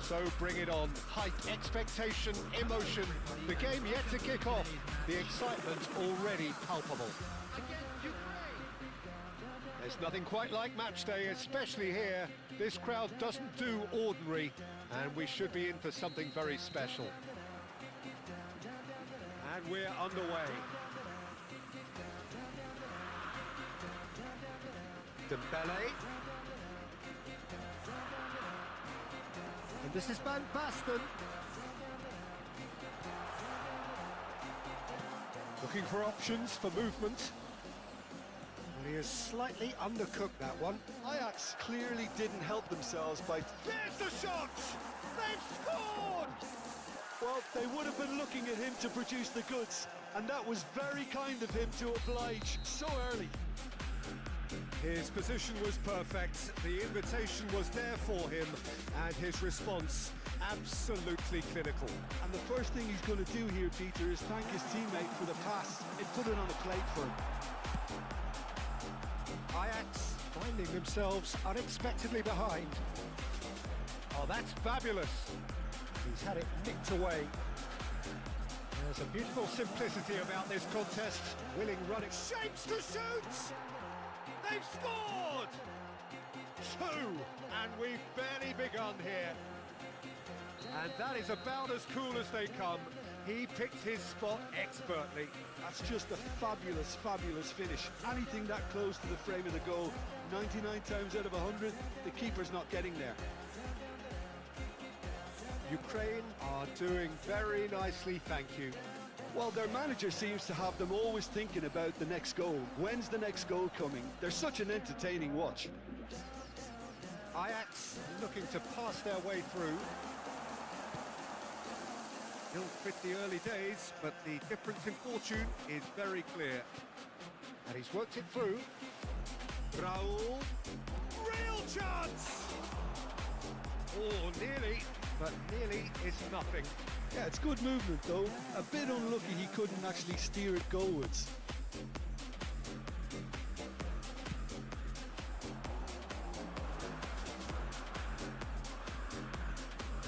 So bring it on. Hype, expectation, emotion. The game yet to kick off. The excitement already palpable. There's nothing quite like match day, especially here. This crowd doesn't do ordinary, and we should be in for something very special. And we're underway. Dembele. And this is Van Basten. Looking for options for movement. And he has slightly undercooked that one. Ajax clearly didn't help themselves by... There's the shot! They've scored! Well, they would have been looking at him to produce the goods, and that was very kind of him to oblige so early. His position was perfect, the invitation was there for him, and his response absolutely clinical. And the first thing he's going to do here, Peter, is thank his teammate for the pass. It put it on the plate for him. Ajax finding themselves unexpectedly behind. Oh, that's fabulous. He's had it nicked away. There's a beautiful simplicity about this contest. Willing running, shapes to shoot! They've scored! 2, and we've barely begun here. And that is about as cool as they come. He picked his spot expertly. That's just a fabulous, fabulous finish. Anything that close to the frame of the goal, 99 times out of 100, the keeper's not getting there. Ukraine are doing very nicely, thank you. Well, their manager seems to have them always thinking about the next goal. When's the next goal coming? They're such an entertaining watch. Ajax looking to pass their way through. He'll fit the early days, but the difference in fortune is very clear. And he's worked it through. Raul. Real chance! Oh, nearly, but nearly is nothing. Yeah, it's good movement though. A bit unlucky he couldn't actually steer it goalwards.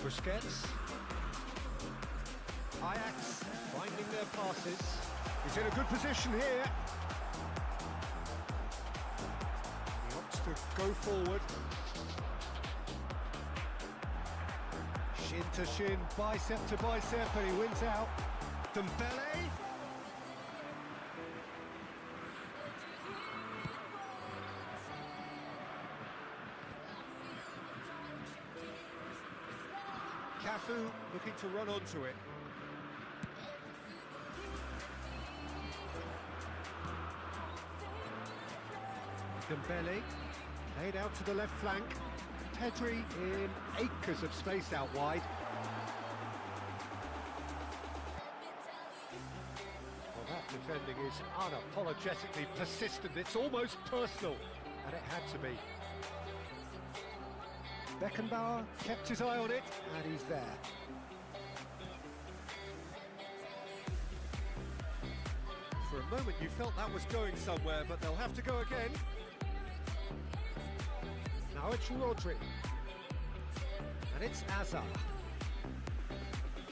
Busquets. Ajax finding their passes. He's in a good position here. He opts to go forward. Shin to shin, bicep to bicep, and he wins out. Dembele. Cafu looking to run onto it. Dembele, laid out to the left flank. Pedri in acres of space out wide. Well, that defending is unapologetically persistent. It's almost personal, and it had to be. Beckenbauer kept his eye on it, and he's there. For a moment you felt that was going somewhere, but they'll have to go again. Now it's Rodri. And it's Azar.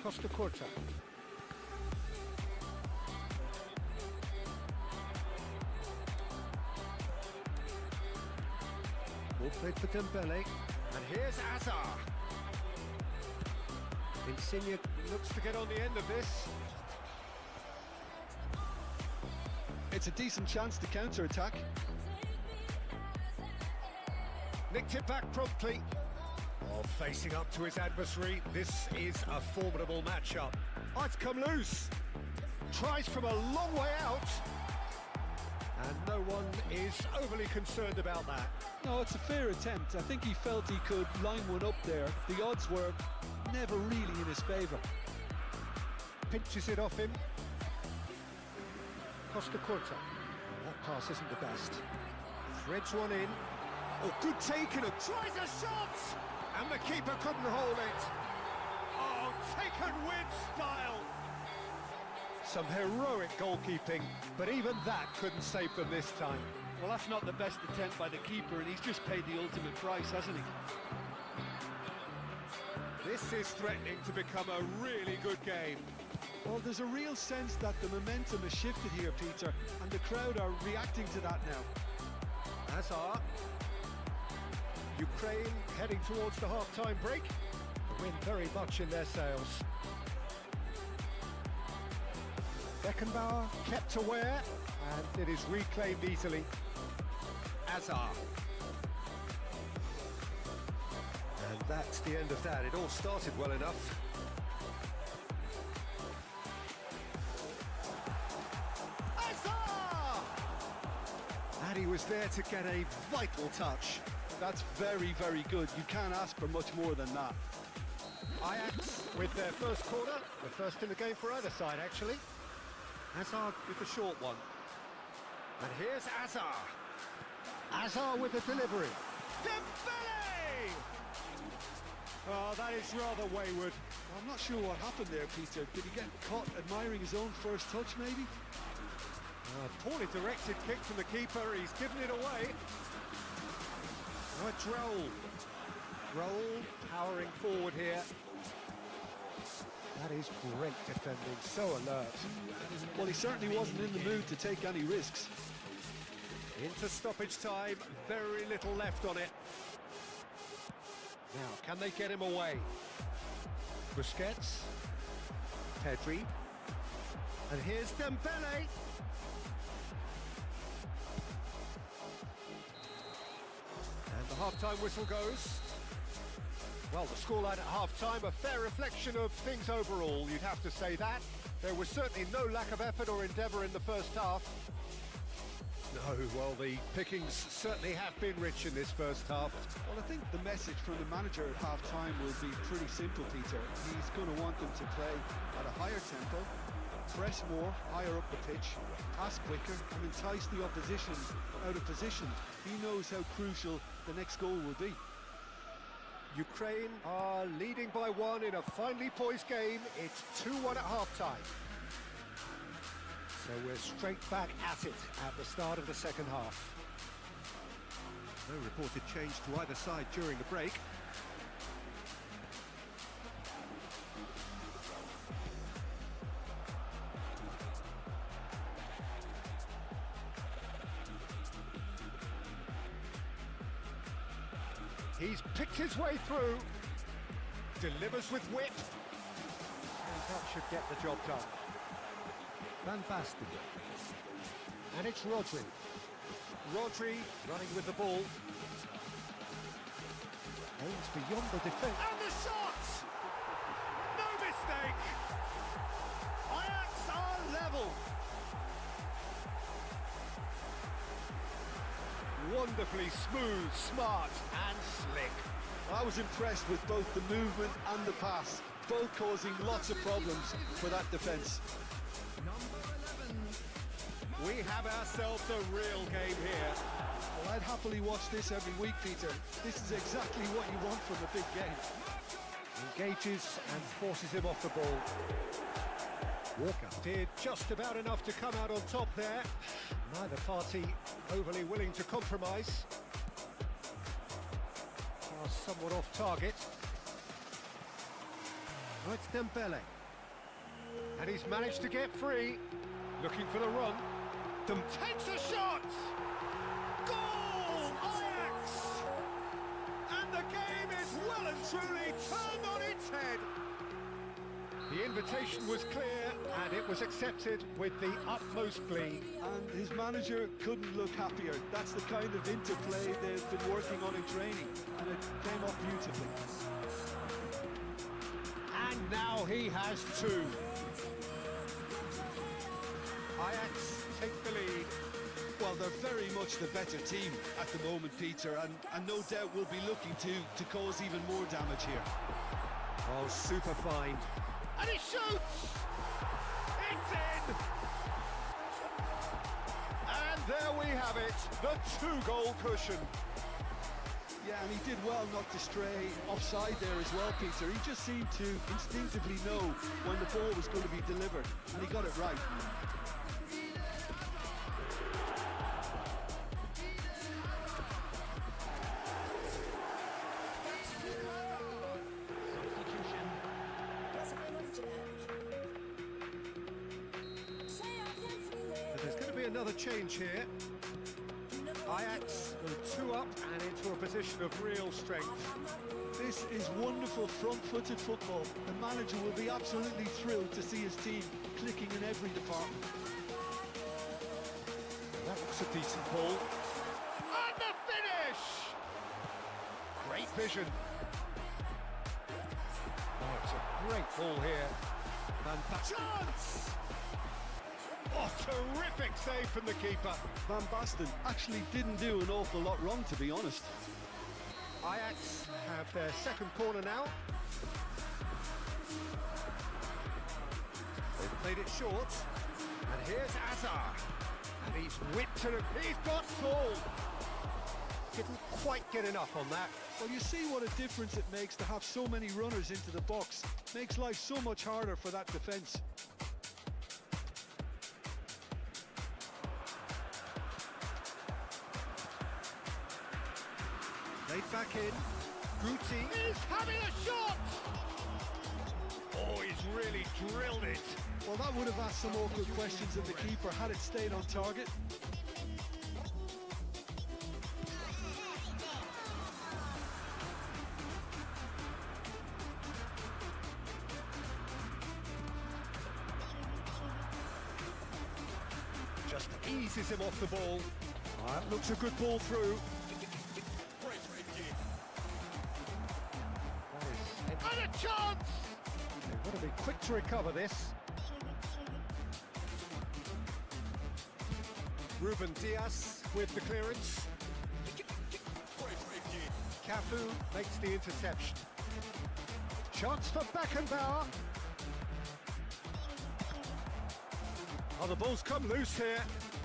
Costa Curta. Ball played for Dembele. And here's Azar. Insigne looks to get on the end of this. It's a decent chance to counter-attack. Nicked it back promptly. While facing up to his adversary, this is a formidable matchup. Oh, it's come loose. Tries from a long way out. And no one is overly concerned about that. No, it's a fair attempt. I think he felt he could line one up there. The odds were never really in his favour. Pinches it off him. Costa Curta. That pass isn't the best. Threads one in. Oh, good taken. Tries a shot! And the keeper couldn't hold it. Oh, taken with style. Some heroic goalkeeping, but even that couldn't save them this time. Well, that's not the best attempt by the keeper, and he's just paid the ultimate price, hasn't he? This is threatening to become a really good game. Well, there's a real sense that the momentum has shifted here, Peter, and the crowd are reacting to that now. Hazard. Ukraine heading towards the half-time break. The wind very much in their sails. Beckenbauer kept aware, and it is reclaimed easily. Hazard. And that's the end of that. It all started well enough. Hazard! And he was there to get a vital touch. That's very, very good. You can't ask for much more than that. Ajax with their first corner, the first in the game for either side, actually. Hazard with the short one. And here's Hazard. Hazard with the delivery. Dembele! Oh, that is rather wayward. I'm not sure what happened there, Peter. Did he get caught admiring his own first touch, maybe? Poorly directed kick from the keeper. He's given it away. It's Raul. Raul powering forward here. That is great defending, so alert. Well, he certainly wasn't in the mood to take any risks. Into stoppage time, very little left on it. Now, can they get him away? Busquets. Pedri. And here's Dembele. And the half-time whistle goes. Well, the scoreline at half-time, a fair reflection of things overall, you'd have to say that. There was certainly no lack of effort or endeavour in the first half. No, well, the pickings certainly have been rich in this first half. Well, I think the message from the manager at half-time will be pretty simple, Peter. He's going to want them to play at a higher tempo, press more, higher up the pitch, pass quicker, and entice the opposition out of position. He knows how crucial the next goal will be. Ukraine are leading by one in a finely poised game. It's 2-1 at half-time. So we're straight back at it at the start of the second half. No reported change to either side during the break. He's picked his way through, delivers with wit, and that should get the job done. Van Basten. And it's Rodri. Rodri running with the ball. Aims beyond the defence. And the shot! No mistake! Ajax are level. Wonderfully smooth, smart and slick. I was impressed with both the movement and the pass, both causing lots of problems for that defence. We have ourselves a real game here. Well, I'd happily watch this every week, Peter. This is exactly what you want from a big game. Engages and forces him off the ball. Walker did just about enough to come out on top there. Neither party overly willing to compromise. Pass somewhat off target. Oh, it's Dembele. And he's managed to get free. Looking for the run. Takes a shot! Goal! Ajax! And the game is well and truly turned on its head. The invitation was clear and it was accepted with the utmost glee. And his manager couldn't look happier. That's the kind of interplay they've been working on in training, and it came off beautifully. And now he has two. Ajax take the lead. Well, they're very much the better team at the moment, Peter, and no doubt will be looking to cause even more damage here. Oh, super fine. And he shoots! It's in! And there we have it, the two-goal cushion. Yeah, and he did well not to stray offside there as well, Peter. He just seemed to instinctively know when the ball was going to be delivered, and he got it right. another change here. Ajax go 2 up and into a position of real strength. This is wonderful front-footed football. The manager will be absolutely thrilled to see his team clicking in every department. That looks a decent ball. And the finish! Great vision. Oh, it's a great ball here. Chance! Oh, terrific save from the keeper. Van Basten actually didn't do an awful lot wrong, to be honest. Ajax have their second corner now. They've played it short. And here's Azar. And he's whipped it. He's got full. Didn't quite get enough on that. Well, you see what a difference it makes to have so many runners into the box. Makes life so much harder for that defence. Laid back in. Guti is having a shot! Oh, he's really drilled it. Well, that would have asked some awkward questions of the keeper had it stayed on target. Just eases him off the ball. That looks a good ball through. And a chance! They've got to be quick to recover this. Ruben Diaz with the clearance. Cafu makes the interception. Chance for Beckenbauer. Oh, the ball's come loose here.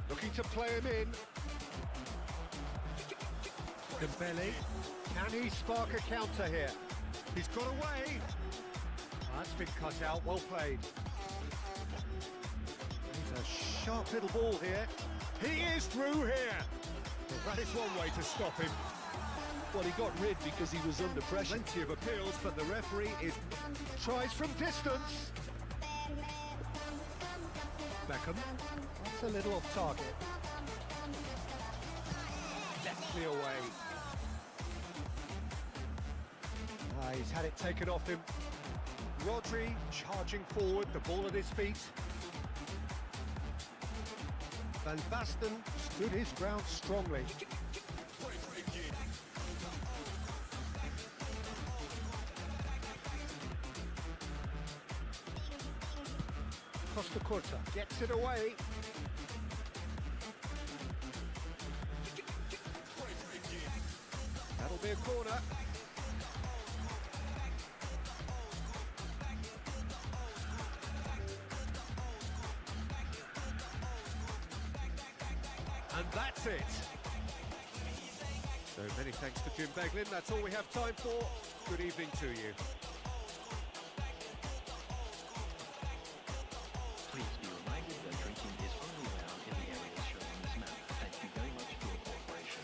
Looking to play him in. Dembele. Can he spark a counter here? He's got away. That's been cut out, well played. He's a sharp little ball here. He is through here. Well, that is one way to stop him. Well, he got rid because he was under pressure. Plenty of appeals, but the referee tries from distance. Beckham. That's a little off target. Deftly away. He's had it taken off him. Rodri charging forward, the ball at his feet. Van Basten stood his ground strongly. Costa Curta gets it away. That'll be a corner. And that's it. So many thanks to Jim Beglin. That's all we have time for. Good evening to you. Please be reminded that drinking is only allowed in the areas shown on this map. Thank you very much for your cooperation.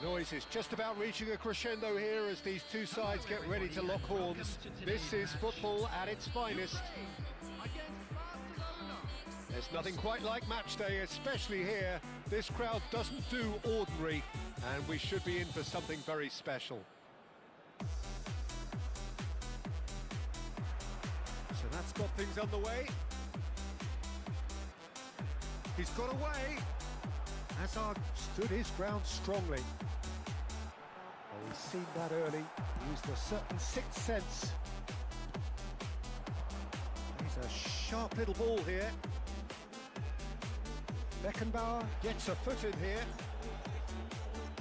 The noise is just about reaching a crescendo here as these two sides get ready to lock horns. This is football at its finest. There's nothing quite like match day, especially here. This crowd doesn't do ordinary, and we should be in for something very special. So that's got things underway. He's got away. Hazard stood his ground strongly. Oh, he's seen that early. He used a certain sixth sense. He's a sharp little ball here. Beckenbauer gets a foot in here.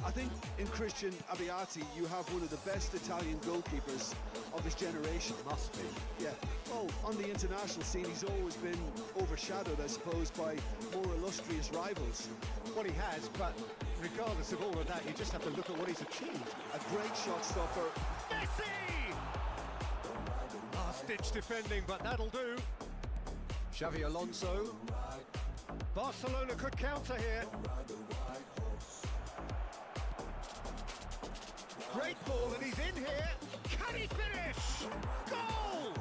I think in Christian Abbiati you have one of the best Italian goalkeepers of his generation. Must be. Yeah. Well, on the international scene he's always been overshadowed, I suppose, by more illustrious rivals. Well, he has, but regardless of all of that, you just have to look at what he's achieved. A great shot stopper. Messi! Last-ditch defending, but that'll do. Xavi Alonso. Barcelona could counter here. Great ball, and he's in here. Can he finish? Goal!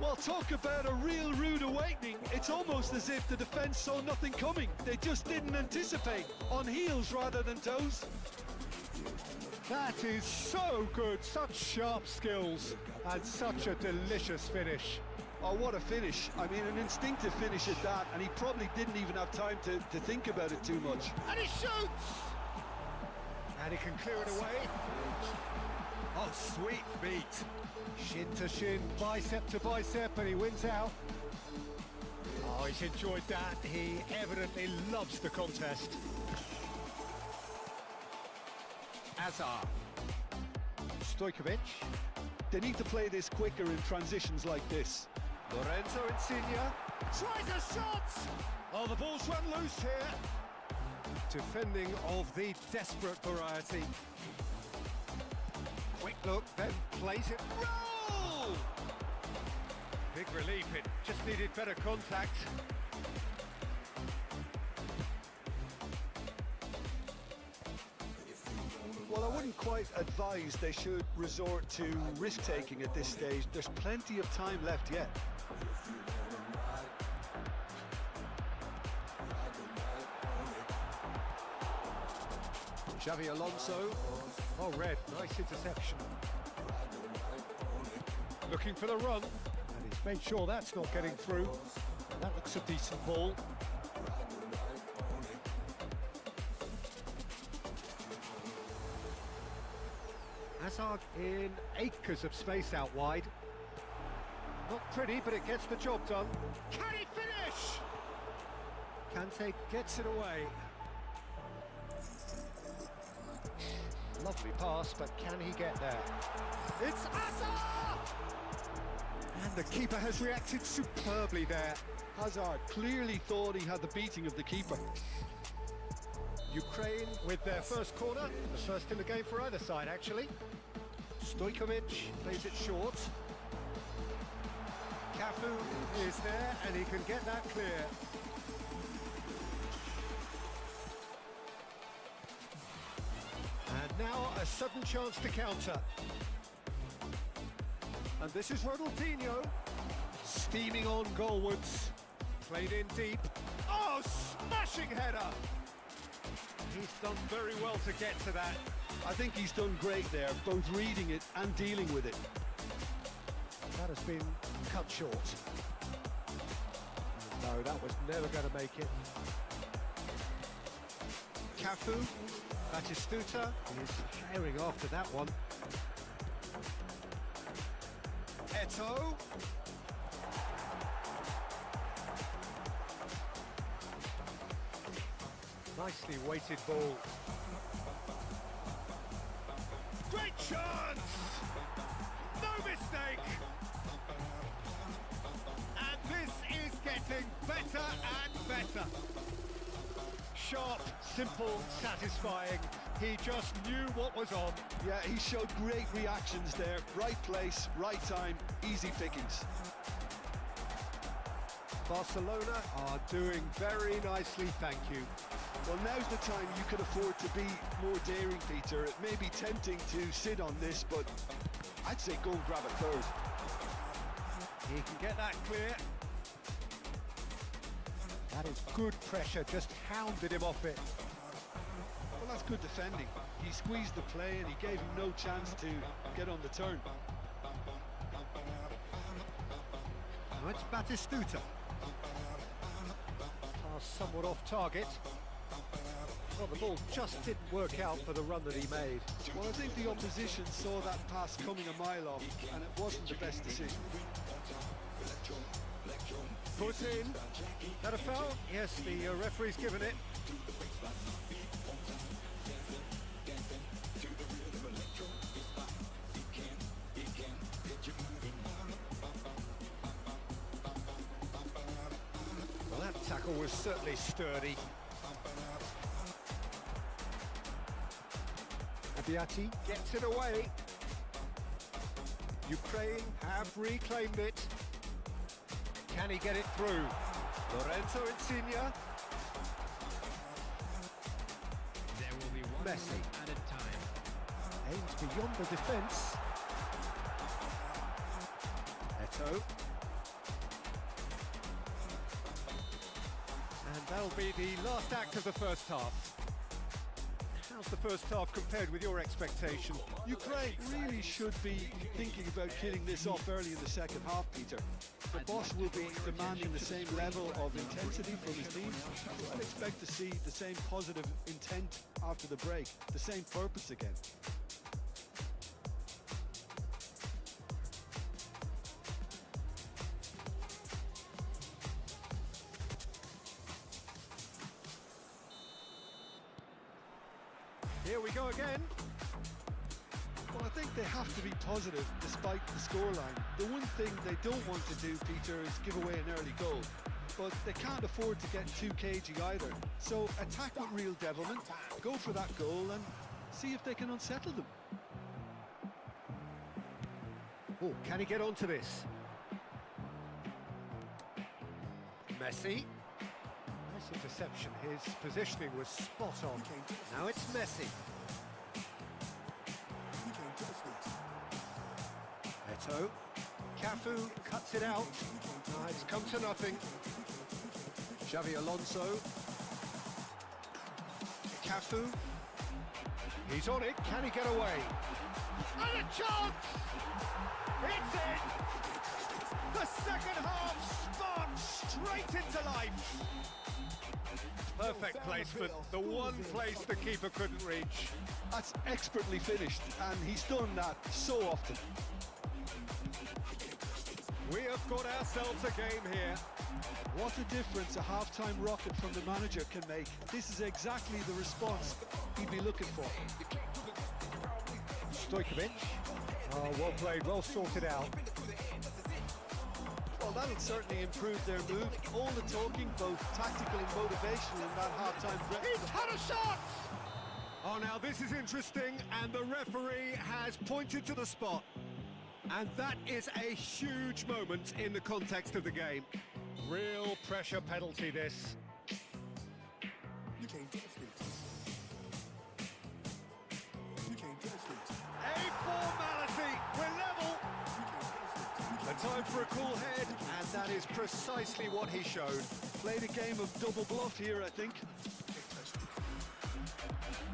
Well, talk about a real rude awakening. It's almost as if the defence saw nothing coming. They just didn't anticipate. On heels rather than toes. That is so good. Such sharp skills and such a delicious finish. Oh, what a finish. I mean, an instinctive finish at that, and he probably didn't even have time to think about it too much. And he shoots! And he can clear it away. Oh, sweet feet. Shin to shin, bicep to bicep, and he wins out. Oh, he's enjoyed that. He evidently loves the contest. Hazard. Stojkovic. They need to play this quicker in transitions like this. Lorenzo Insigne tries a shot! Oh, the ball's run loose here. Defending of the desperate variety. Quick look, then plays it. Roll! Big relief, it just needed better contact. Well, I wouldn't quite advise they should resort to risk-taking at this stage. There's plenty of time left yet. Xavi Alonso. Oh, red, nice interception. Looking for the run, and he's made sure that's not getting through. That looks a decent ball. Hazard in acres of space out wide. Not pretty, but it gets the job done. Can he finish? Kante gets it away. Lovely pass, but can he get there? It's Hazard! And the keeper has reacted superbly there. Hazard clearly thought he had the beating of the keeper. Ukraine with their first corner, the first in the game for either side, actually. Stojkovic plays it short. Cafu is there, and he can get that clear. And now a sudden chance to counter. And this is Ronaldinho, steaming on goalwards. Played in deep. Oh, smashing header! He's done very well to get to that. I think he's done great there, both reading it and dealing with it. That has been cut short. No, that was never going to make it. Cafu, Batistuta is tearing after that one. Eto'o. Nicely weighted ball. Great chance! No mistake! And this is getting better and better. Sharp, simple, satisfying. He just knew what was on. Yeah, he showed great reactions there. Right place, right time, easy pickings. Barcelona are doing very nicely, thank you. Well, now's the time you can afford to be more daring, Peter. It may be tempting to sit on this, but I'd say go and grab a third. He can get that clear. That is good pressure, just hounded him off it. Well, that's good defending. He squeezed the play and he gave him no chance to get on the turn. Now it's Batistuta. Pass somewhat off target. Well, the ball just didn't work out for the run that he made. Well, I think the opposition saw that pass coming a mile off, and it wasn't the best decision. Put in. That a foul? Yes, the referee's given it. Well, that tackle was certainly sturdy. Abiati gets it away. Ukraine have reclaimed it. Can he get it through? Lorenzo Insigne. There will be one Messi. added time. Aims beyond the defence. Eto. And that'll be the last act of the first half. How's the first half compared with your expectation? Ukraine really should be thinking about killing this off early in the second half, Peter. The boss will be demanding the same level of intensity from his team. I'd expect to see the same positive intent after the break, the same purpose again. Here we go again. Well, I think they have to be positive despite the scoreline. The one thing they don't want to do, Peter, is give away an early goal. But they can't afford to get too cagey either. So attack with real devilment, go for that goal and see if they can unsettle them. Oh, can he get onto this? Messi. Nice interception. His positioning was spot on. Now it's Messi. Eto. Cafu cuts it out. It's come to nothing. Xavi Alonso. Cafu. He's on it. Can he get away? And a chance! It's in! The second half sparked straight into life. Perfect placement. The one place the keeper couldn't reach. That's expertly finished, and he's done that so often. We have got ourselves a game here. What a difference a half-time rocket from the manager can make. This is exactly the response he'd be looking for. Stojkovic. Oh, well played, well sorted out. Well, that'll certainly improve their move. All the talking, both tactical and motivational in that half-time break. He's had a shot! Oh, now this is interesting, and the referee has pointed to the spot. And that is a huge moment in the context of the game. Real pressure penalty, this. You can't touch this. You can't touch this. A formality, we're level. A time for a cool head, and that is precisely what he showed. Played a game of double bluff here, I think.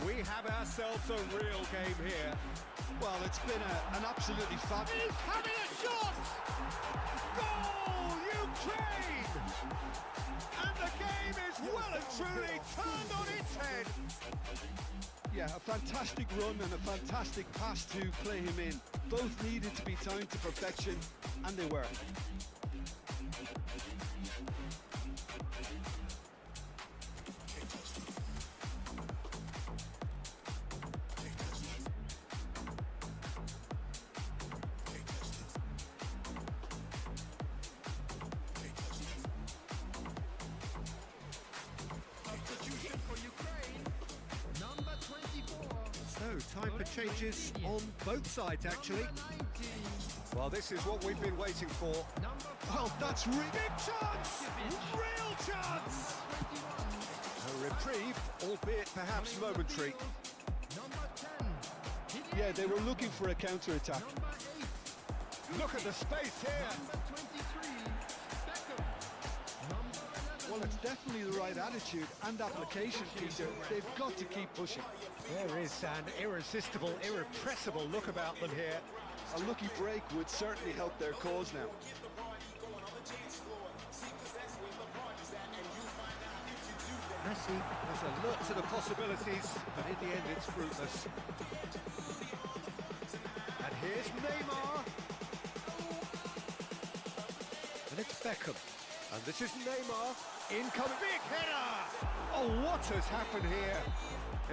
We have ourselves a real game here. Well, it's been an absolutely fabulous... He's having a shot! Goal, Ukraine! And the game is well and truly turned on its head. Yeah, a fantastic run and a fantastic pass to play him in. Both needed to be timed to perfection, and they were. So, time for changes on both sides, actually. Well, this is what we've been waiting for. Well, that's Big chance! Real chance! A reprieve, albeit perhaps momentary. Yeah, they were looking for a counter-attack. Look at the space here. Well, it's definitely the right attitude and application, Peter. They've got to keep pushing. There is an irresistible, irrepressible look about them here. A lucky break would certainly help their cause now. Messi has alert to the possibilities, but in the end it's fruitless. And here's Neymar. And it's Beckham. And this is Neymar. Incoming. Big header! Oh, what has happened here?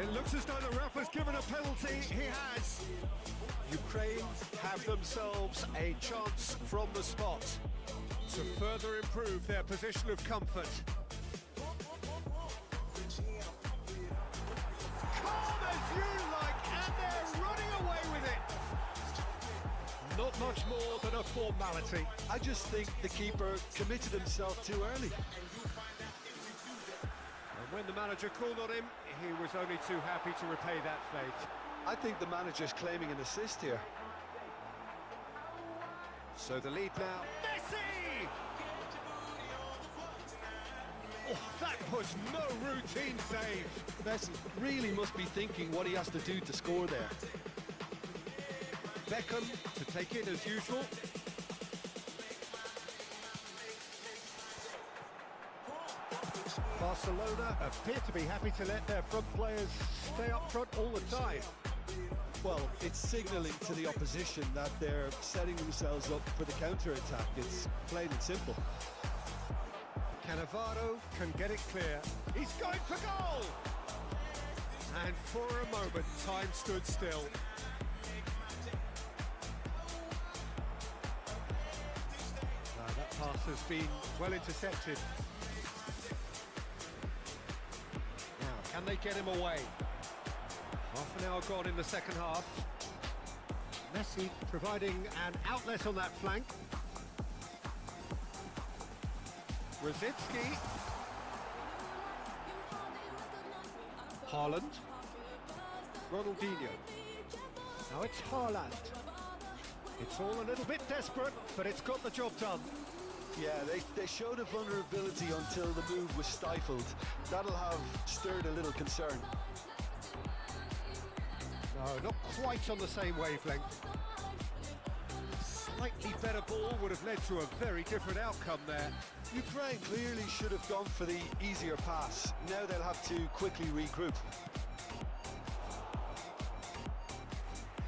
It looks as though the ref has given a penalty. He has. Ukraine have themselves a chance from the spot to further improve their position of comfort. Calm as you like, and they're running away with it. Not much more than a formality. I just think the keeper committed himself too early. And when the manager called on him, he was only too happy to repay that fate. I think the manager's claiming an assist here. So the lead now. Messi! Oh, that was no routine save. Messi really must be thinking what he has to do to score there. Beckham to take it as usual. Barcelona appear to be happy to let their front players stay up front all the time. Well, it's signalling to the opposition that they're setting themselves up for the counter-attack. It's plain and simple. Cannavaro can get it clear. He's going for goal! And for a moment, time stood still. That pass has been well intercepted. Now, can they get him away? Half an hour gone in the second half. Messi providing an outlet on that flank. Rosicki. Haaland. Ronaldinho. Now it's Haaland. It's all a little bit desperate, but it's got the job done. Yeah, they showed a vulnerability until the move was stifled. That'll have stirred a little concern. No, not quite on the same wavelength. Slightly better ball would have led to a very different outcome there. Ukraine clearly should have gone for the easier pass. Now they'll have to quickly regroup.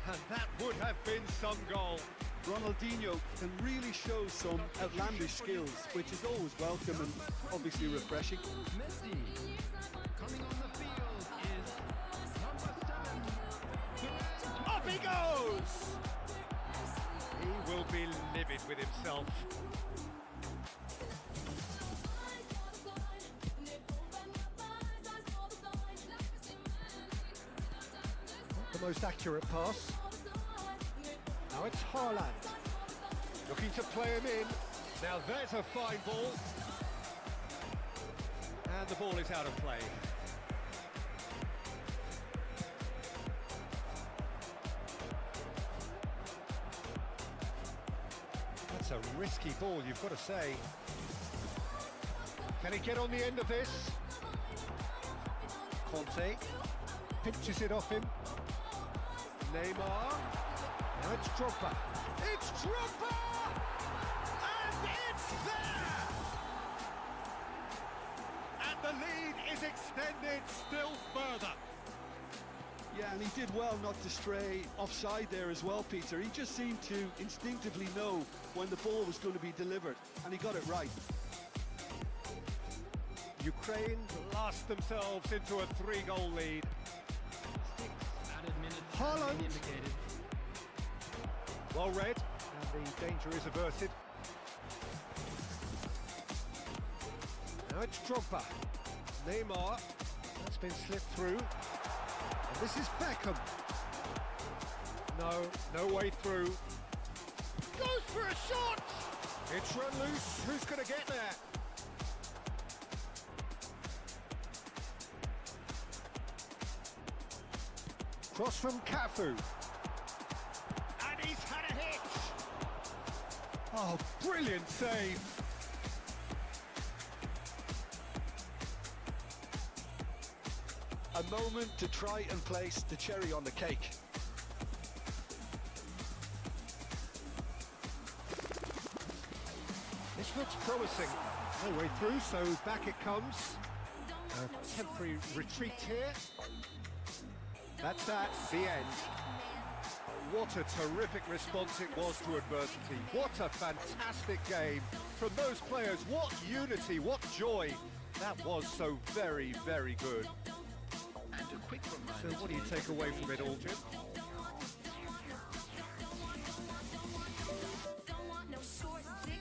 And that would have been some goal. Ronaldinho can really show some outlandish skills, which is always welcome and obviously refreshing. Messi coming on the field is number 10. Up he goes! He will be livid with himself. Not the most accurate pass. Now it's Haaland. Looking to play him in. Now there's a fine ball. And the ball is out of play. That's a risky ball, you've got to say. Can he get on the end of this? Conte pinches it off him. Neymar. Now it's Drogba. It's Drogba! And it's there! And the lead is extended still further. Yeah, and he did well not to stray offside there as well, Peter. He just seemed to instinctively know when the ball was going to be delivered, and he got it right. Ukraine blast themselves into a 3-goal lead. 6 added minutes Haaland. indicated. Well read, and the danger is averted. Now it's Drogba. Neymar. That's been slipped through. And this is Beckham. No way through. Goes for a shot! It's run loose. Who's going to get there? Cross from Cafu. And he's had a hit. Oh, brilliant save. A moment to try and place the cherry on the cake. This looks promising. No way through, so back it comes. A temporary retreat here. That's that, the end. What a terrific response it was to adversity. What a fantastic game from those players. What unity, what joy. That was so very, very good. And a quick So reminder. what do you take away from it all, Jim? Don't want no short dick.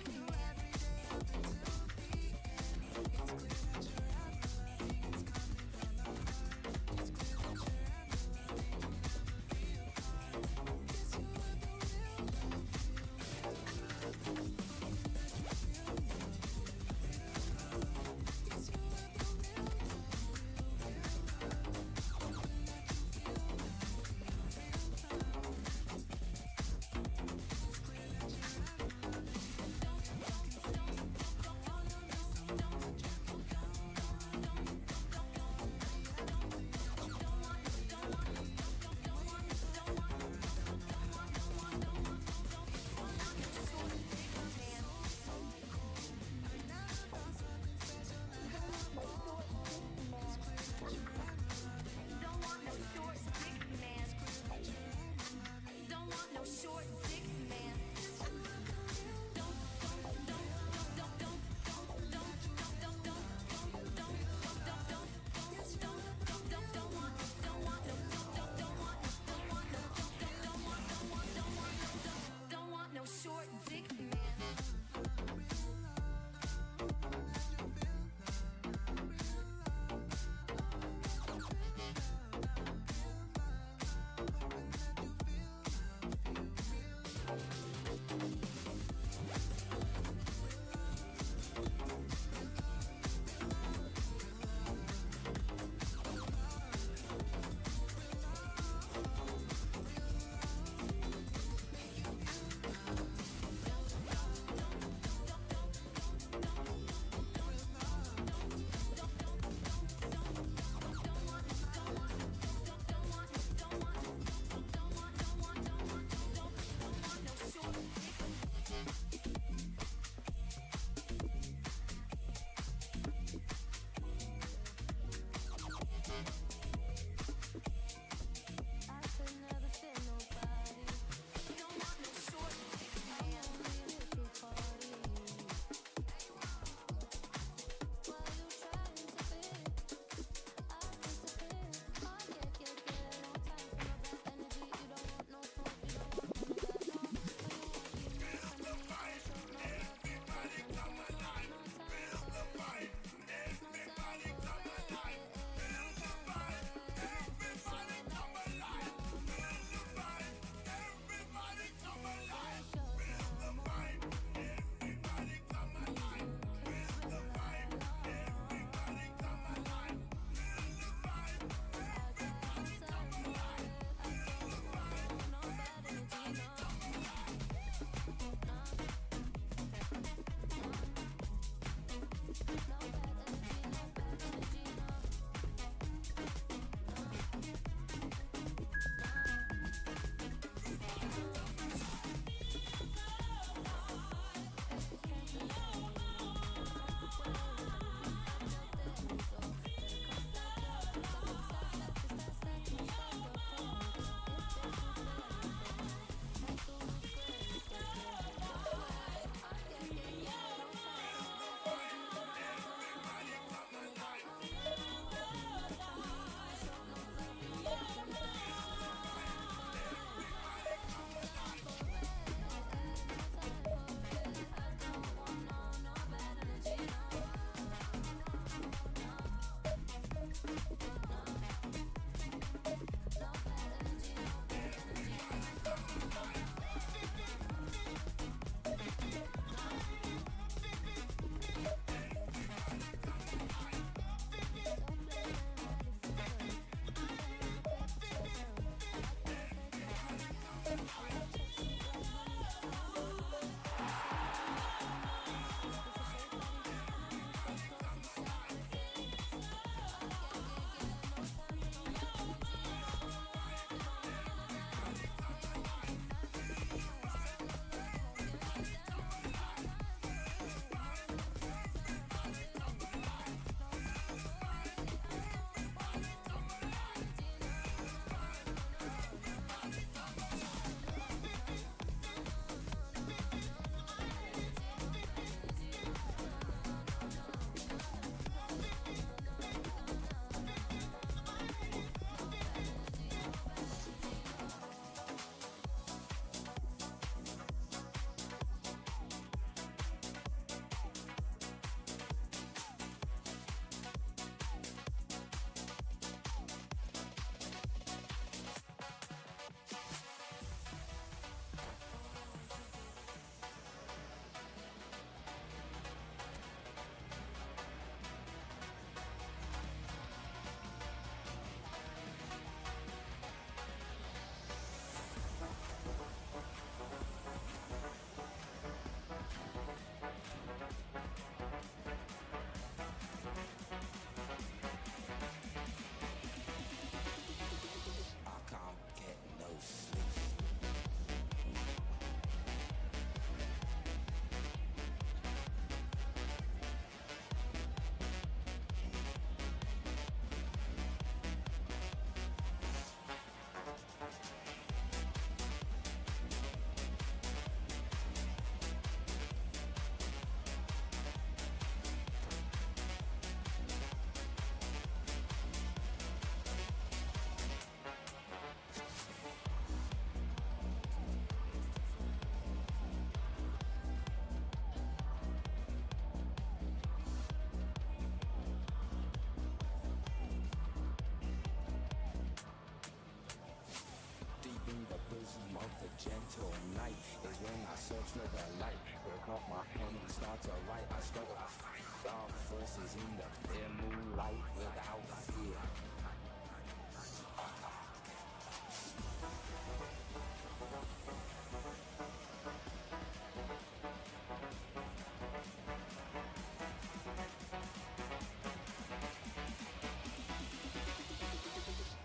like the gentle night is when I search for the light. Pick up my pen and start to write. I struggle to fight dark forces in the clear moonlight without fear.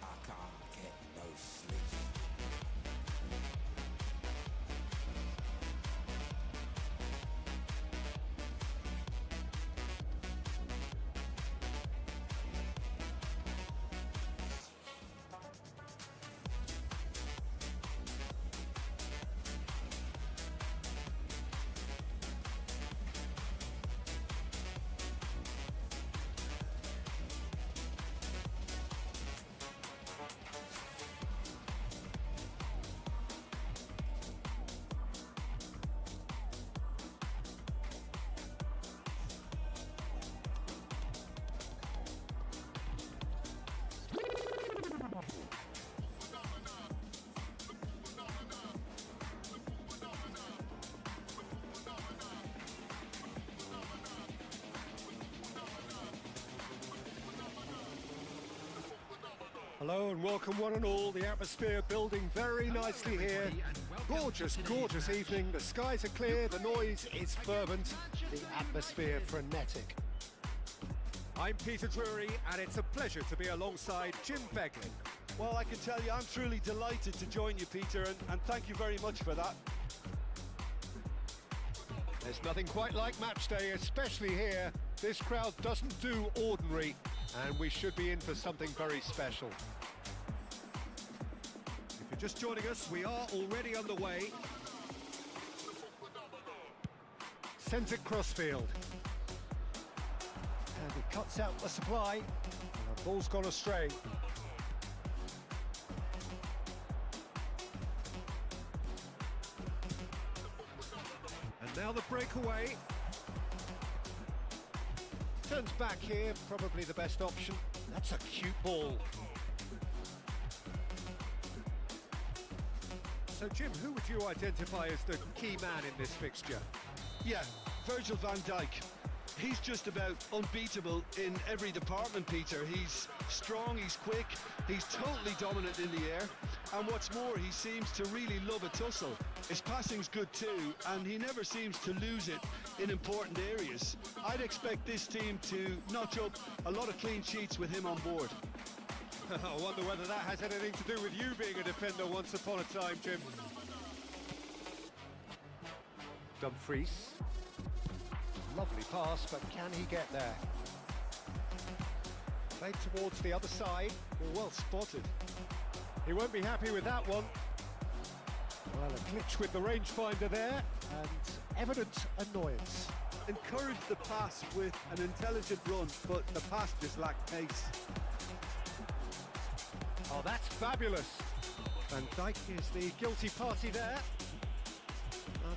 I can't get no sleep. Hello and welcome one and all. The atmosphere building very nicely here. Gorgeous, gorgeous evening. The skies are clear, the noise is fervent, the atmosphere frenetic. I'm Peter Drury and it's a pleasure to be alongside Jim Beglin. Well, I can tell you, I'm truly delighted to join you, Peter, and thank you very much for that. There's nothing quite like match day, especially here. This crowd doesn't do ordinary, and we should be in for something very special. If you're just joining us, we are already underway. Sends it crossfield. And he cuts out the supply, and the ball's gone astray. And now the breakaway. Turns back here, probably the best option. That's a cute ball. So Jim, who would you identify as the key man in this fixture? Yeah, Virgil van Dijk. He's just about unbeatable in every department, Peter. He's strong, he's quick, he's totally dominant in the air, and what's more, he seems to really love a tussle. His passing's good too, and he never seems to lose it in important areas. I'd expect this team to notch up a lot of clean sheets with him on board. I wonder whether that has anything to do with you being a defender once upon a time, Jim. Dumfries. Lovely pass, but can he get there? Played towards the other side. Well spotted. He won't be happy with that one. Well, a glitch with the rangefinder there, and evident annoyance. Encouraged the pass with an intelligent run, but the pass just lacked pace. Oh, that's fabulous. Van Dijk is the guilty party there.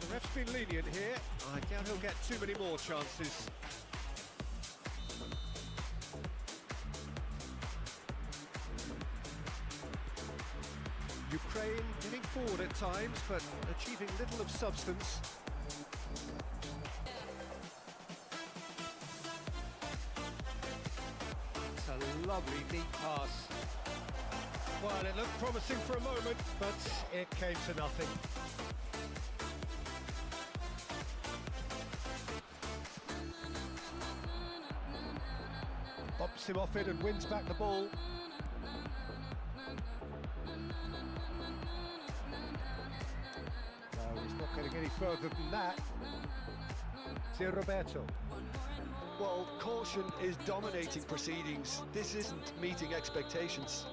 The ref's been lenient here. I doubt he'll get too many more chances. Ukraine getting forward at times, but achieving little of substance. It's a lovely deep pass. Well, it looked promising for a moment, but it came to nothing. Bops him off it and wins back the ball. No, he's not getting any further than that. It's Roberto. Well, caution is dominating proceedings. This isn't meeting expectations.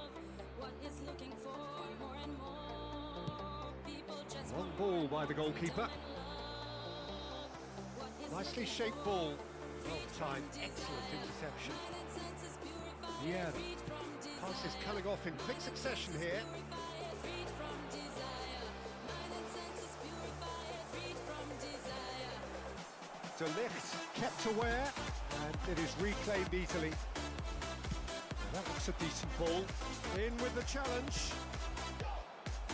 Long ball by the goalkeeper. Nicely shaped ball. Well timed, excellent interception. Yeah, pass is coming off in quick succession here. De Ligt kept aware, and it is reclaimed easily. That looks a decent ball. In with the challenge.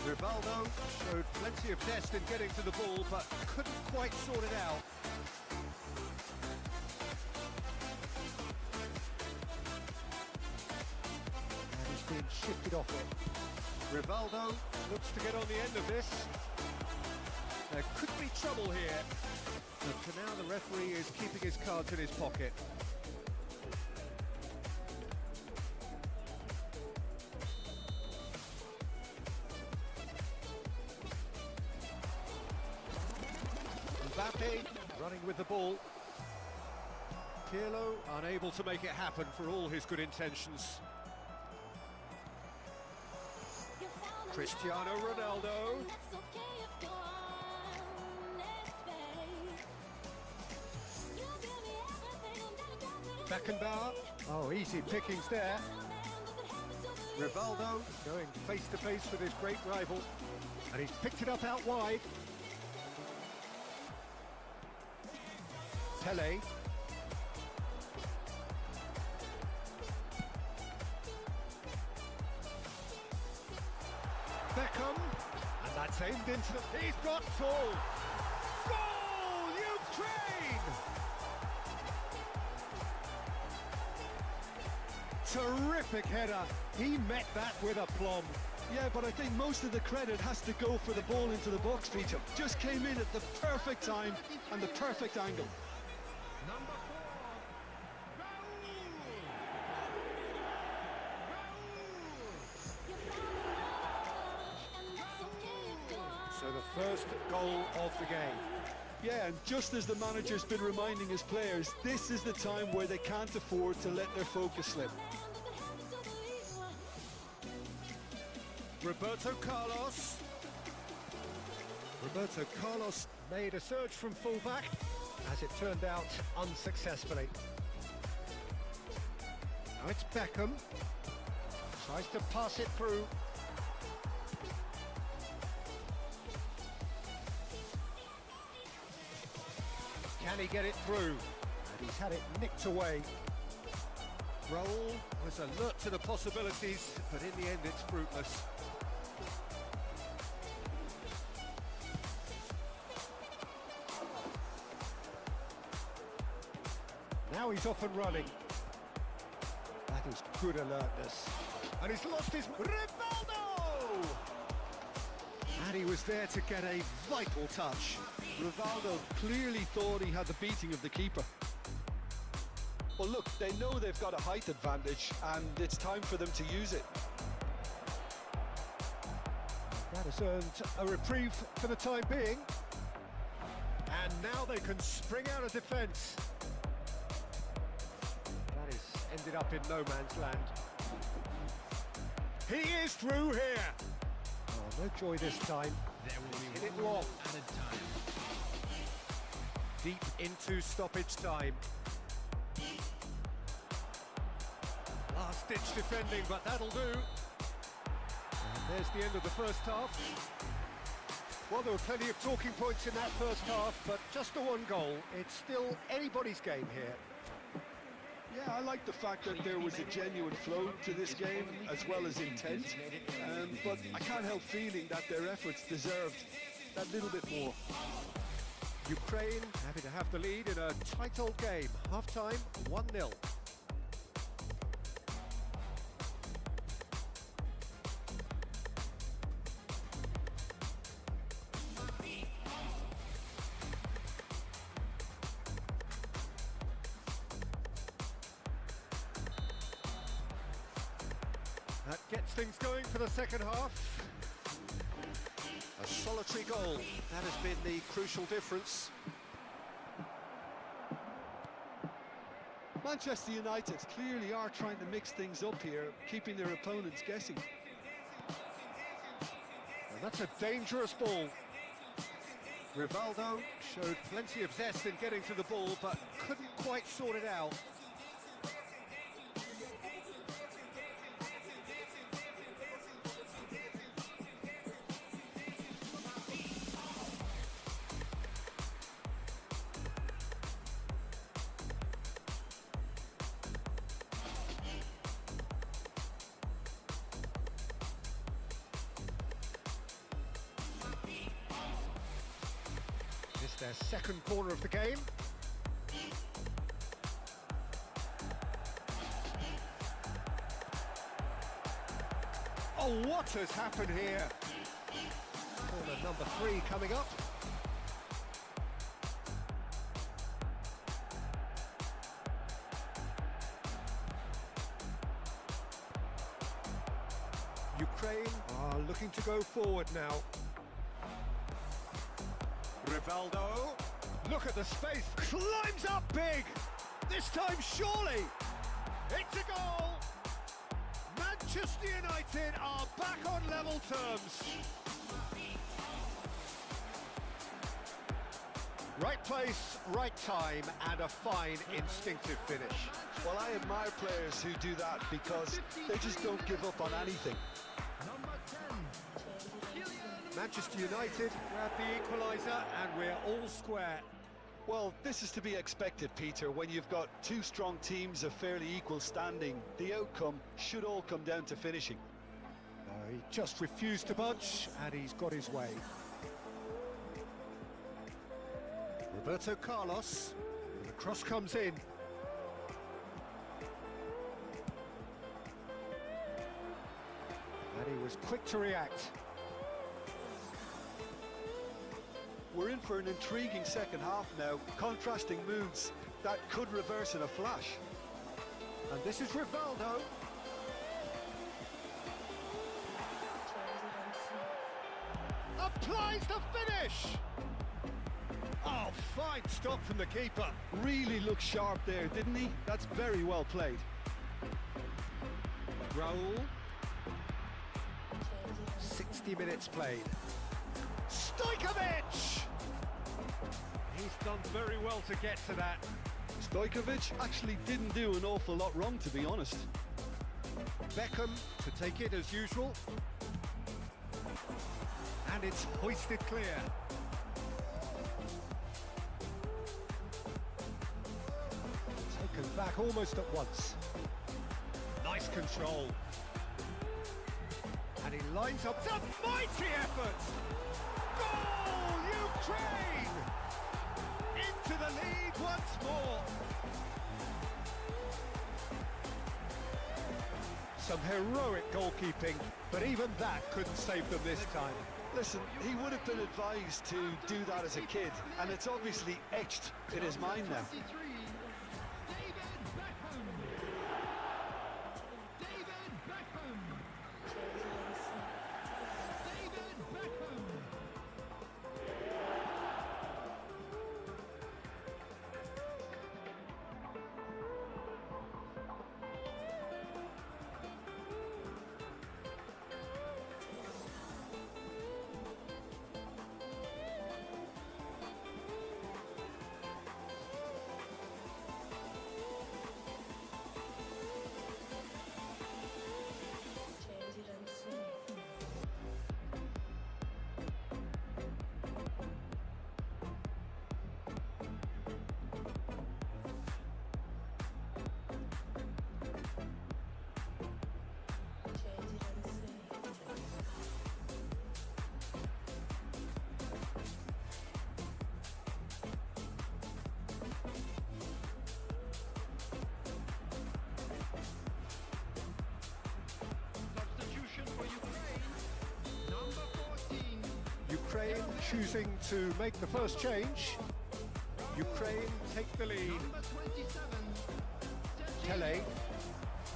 Rivaldo showed plenty of zest in getting to the ball, but couldn't quite sort it out. And he's been shifted off it. Rivaldo looks to get on the end of this. There could be trouble here, but for now the referee is keeping his cards in his pocket. Mbappe running with the ball. Pirlo unable to make it happen for all his good intentions. Cristiano Ronaldo. Beckenbauer. Oh, easy pickings there. Rivaldo going face to face with his great rival, and he's picked it up out wide. Pele. Beckham, and that's aimed into the... He's got full! Goal, Ukraine! Terrific header. He met that with aplomb. Yeah, but I think most of the credit has to go for the ball into the box, Peter. Just came in at the perfect time and the perfect angle. Number 4. So the first goal of the game. Yeah, and just as the manager's been reminding his players, this is the time where they can't afford to let their focus slip. Roberto Carlos. Roberto Carlos made a surge from fullback, as it turned out unsuccessfully. Now it's Beckham. Tries to pass it through. Can he get it through? And he's had it nicked away. Raul was alert to the possibilities, but in the end it's fruitless. Now he's off and running. That is good alertness. And he's lost his... Rivaldo! And he was there to get a vital touch. Rivaldo clearly thought he had the beating of the keeper. Well, look, they know they've got a height advantage, and it's time for them to use it. That has earned a reprieve for the time being. And now they can spring out of defence. That is ended up in no man's land. He is through here. Oh, no joy this time. There will be Hit it one long. added time. Deep into stoppage time. Last-ditch defending, but that'll do. And there's the end of the first half. Well, there were plenty of talking points in that first half, but just the one goal. It's still anybody's game here. Yeah, I like the fact that there was a genuine flow to this game, as well as intent. But I can't help feeling that their efforts deserved that little bit more. Ukraine happy to have the lead in a tight old game. Half-time, 1-0. That gets things going for the second half. A solitary goal, that has been the crucial difference. Manchester United clearly are trying to mix things up here, keeping their opponents guessing. And that's a dangerous ball. Rivaldo showed plenty of zest in getting to the ball, but couldn't quite sort it out. their second corner of the game. Oh, what has happened here? Corner number 3 coming up. Ukraine are looking to go forward now. Rivaldo, look at the space, climbs up big! This time surely! It's a goal! Manchester United are back on level terms. Right place, right time, and a fine instinctive finish. Well, I admire players who do that because they just don't give up on anything. Number 10. Manchester United grab the equaliser, and we're all square. Well, this is to be expected, Peter. When you've got two strong teams of fairly equal standing, the outcome should all come down to finishing. He just refused to budge, and he's got his way. Roberto Carlos, and the cross comes in. And he was quick to react. We're in for an intriguing second half now, contrasting moods that could reverse in a flash. And this is Rivaldo. Applies the finish! Oh, fine stop from the keeper. Really looked sharp there, didn't he? That's very well played. Raul. 60 minutes played. Stojkovic! He's done very well to get to that. Stojkovic actually didn't do an awful lot wrong, to be honest. Beckham to take it as usual. And it's hoisted clear. Taken back almost at once. Nice control. And he lines up. It's a mighty effort! Goal, Ukraine! Into the lead once more. Some heroic goalkeeping, but even that couldn't save them this time. Listen, he would have been advised to do that as a kid, and it's obviously etched in his mind now. 23. David Beckham. David Beckham. David Beckham. Substitution for Ukraine. Number 14. Ukraine choosing to make the first change. Ukraine take the lead. Number 27. Tele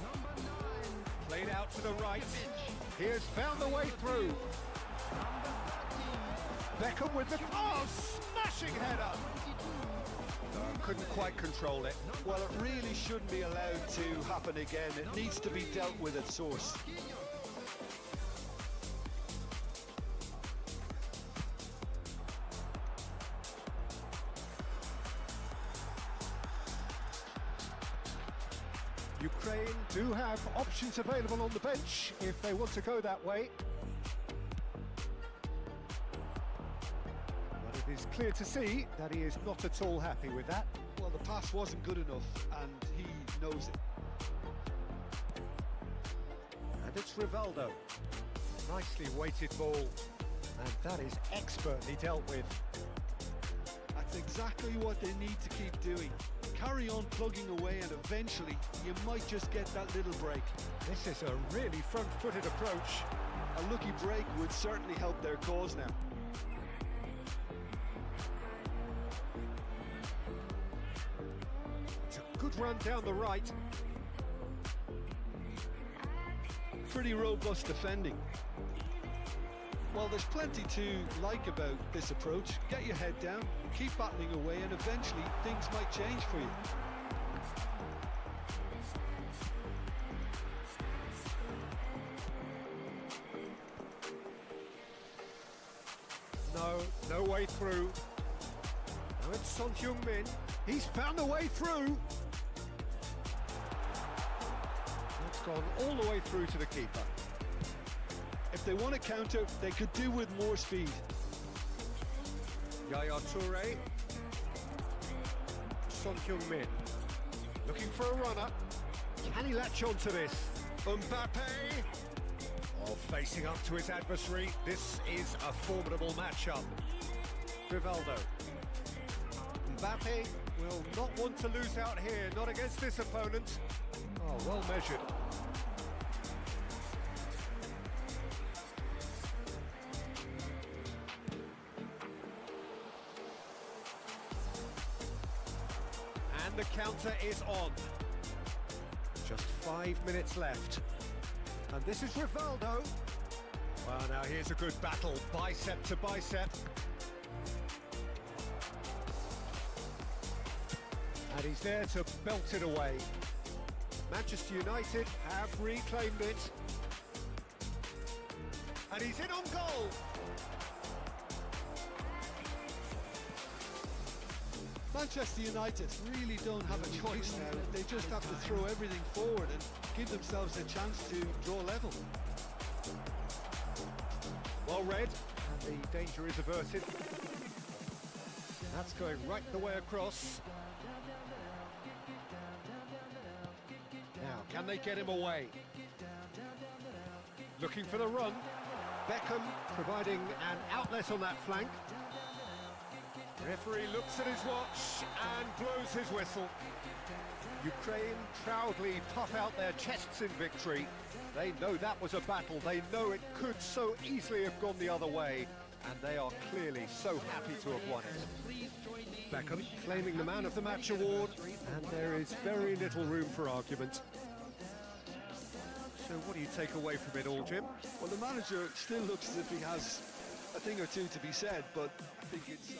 Number 9. played out to the right. He has found the way through. Number 13. Beckham with the smashing header. 22. Couldn't quite control it. Well, it really shouldn't be allowed to happen again. It needs to be dealt with at source. Ukraine do have options available on the bench if they want to go that way. But it is clear to see that he is not at all happy with that. Well, the pass wasn't good enough, and he knows it. And it's Rivaldo. Nicely weighted ball. And that is expertly dealt with. A That's exactly what they need to keep doing. Carry on plugging away and eventually you might just get that little break. This is a really front-footed approach. A lucky break would certainly help their cause now. It's a good run down the right. Pretty robust defending. Well, there's plenty to like about this approach. Get your head down, keep battling away, and eventually things might change for you. No way through. Now it's Son Heung-min. He's found a way through. It's gone all the way through to the keeper. If they want to counter, they could do with more speed. Yaya Toure. Son Heung-min. Looking for a runner. Can he latch on to this? Mbappe. Oh, facing up to his adversary. This is a formidable matchup. Rivaldo. Mbappe will not want to lose out here, not against this opponent. Oh, well measured. And the counter is on. Just 5 minutes left. And this is Rivaldo. Well, now here's a good battle, bicep to bicep. And he's there to belt it away. Manchester United have reclaimed it. And he's in on goal. Manchester United really don't have a choice now. They just have to throw everything forward and give themselves a chance to draw level. Well read, and the danger is averted. That's going right the way across. Now, can they get him away? Looking for the run. Beckham providing an outlet on that flank. Referee looks at his watch and blows his whistle. Ukraine proudly puff out their chests in victory. They know that was a battle. They know it could so easily have gone the other way. And they are clearly so happy to have won it. Beckham claiming the Man of the Match award. And there is very little room for argument. So what do you take away from it all, Jim? Well, the manager still looks as if he has a thing or two to be said, but I think it's...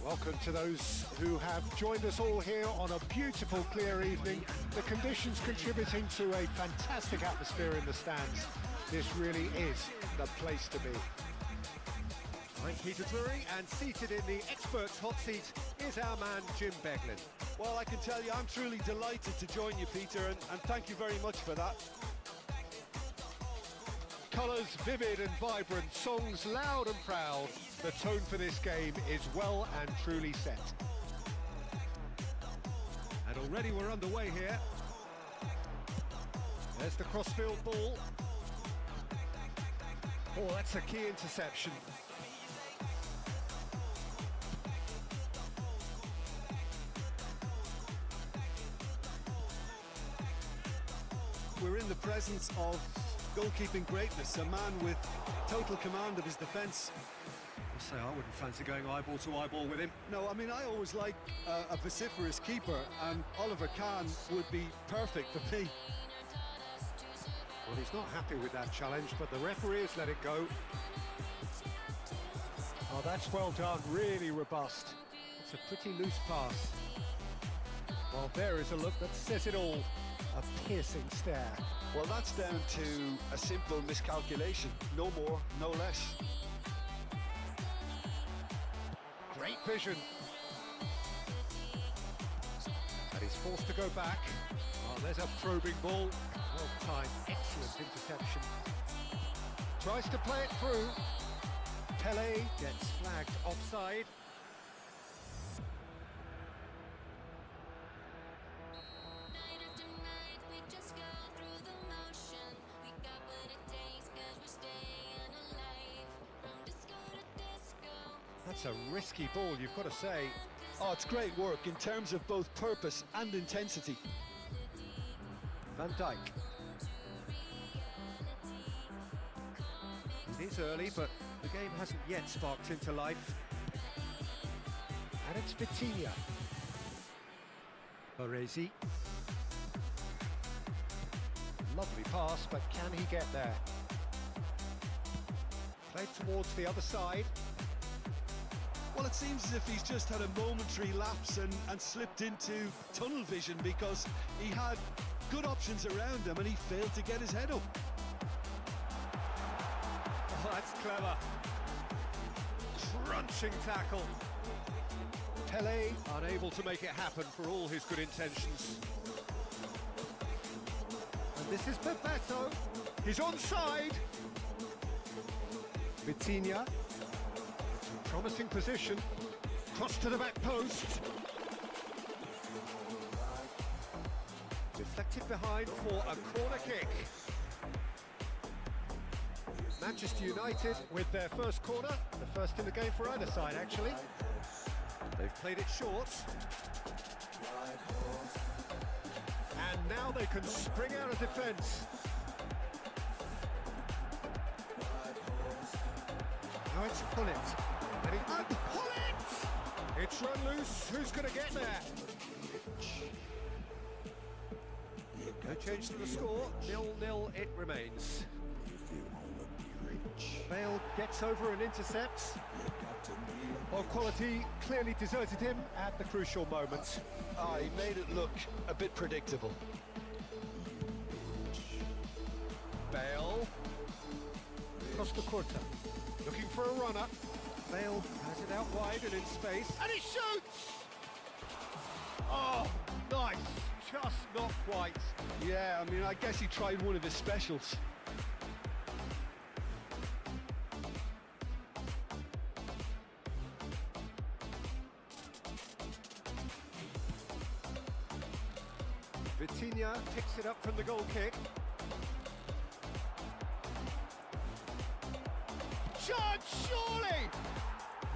Welcome to those who have joined us all here on a beautiful, clear evening. The conditions contributing to a fantastic atmosphere in the stands. This really is the place to be. I'm Peter Drury, and seated in the experts' hot seat is our man Jim Beglin. Well, I can tell you, I'm truly delighted to join you, Peter, and thank you very much for that. Colours vivid and vibrant, songs loud and proud. The tone for this game is well and truly set. And already we're underway here. There's the crossfield ball. Oh, that's a key interception. We're in the presence of goalkeeping greatness, a man with total command of his defence. I say I wouldn't fancy going eyeball to eyeball with him. No, I mean, I always like a vociferous keeper, and Oliver Kahn would be perfect for me. Well, he's not happy with that challenge, but the referee has let it go. Oh, that's well done, really robust. It's a pretty loose pass. Well, there is a look that says it all. A piercing stare. Well, that's down to a simple miscalculation. No more, no less. Great vision. And he's forced to go back. Oh, there's a probing ball. Well timed, excellent interception. Tries to play it through. Pele gets flagged offside. That's a risky ball, you've got to say. Oh, it's great work in terms of both purpose and intensity. Van Dijk. It is early, but the game hasn't yet sparked into life. And it's Vitinha. Baresi. Lovely pass, but can he get there? Played towards the other side. Well, it seems as if he's just had a momentary lapse and slipped into tunnel vision, because he had good options around him and he failed to get his head up. Oh, that's clever. Crunching tackle. Pele unable to make it happen for all his good intentions. And this is Bebeto. He's onside. Vitinha. Promising position. Cross to the back post. Deflected behind for a corner kick. Manchester United with their first corner, the first in the game for either side actually. They've played it short. And now they can spring out of defence. Now it's Pullet. And Pullet! It's run loose. Who's going to get there? No change to the score. 0-0 it remains. Bale gets over and intercepts. Well, quality clearly deserted him at the crucial moment. He made it look a bit predictable. Bale. Costa Curta. Looking for a runner. Bale has it out wide and in space. And he shoots! Oh, nice. Just not quite. Yeah, I mean, I guess he tried one of his specials. Vitinha picks it up from the goal kick. Shot, surely!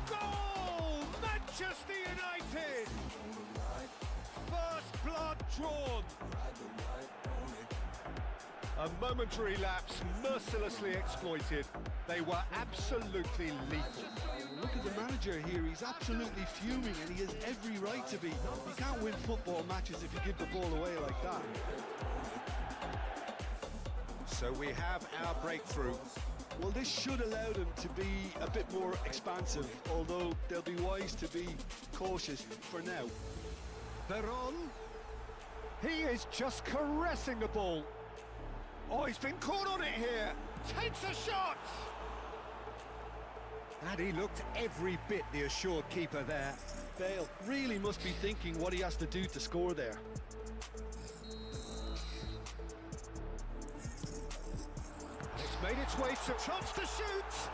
Goal! Manchester United! First blood drawn. A momentary lapse mercilessly exploited. They were absolutely lethal. Look at the manager here, he's absolutely fuming and he has every right to be. You can't win football matches if you give the ball away like that. So we have our breakthrough. Well, this should allow them to be a bit more expansive, although they'll be wise to be cautious for now. Veron. He is just caressing the ball. Oh, he's been caught on it here. Takes a shot. And he looked every bit the assured keeper there. Bale really must be thinking what he has to do to score there. It's made its way to chance to shoot.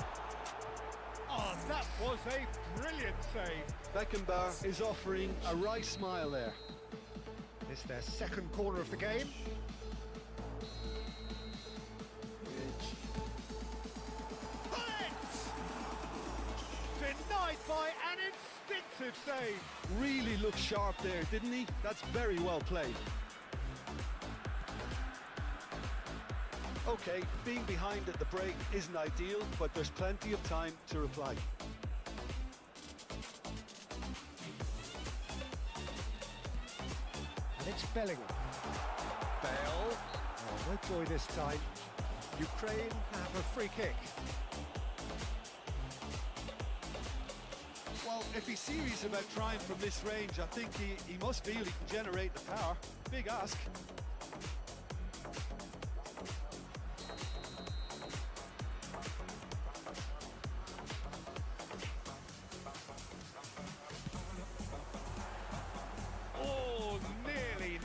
Oh, that was a brilliant save. Beckenbauer is offering a wry smile there. It's their second corner of the game. Denied by an instinctive save. Really looked sharp there, didn't he? That's very well played. Okay, being behind at the break isn't ideal, but there's plenty of time to reply. And it's Bellingham. Bale. Oh, no joy this time. Ukraine have a free kick. Well, if he's serious about trying from this range, I think he must feel he can generate the power. Big ask. Oh, nearly.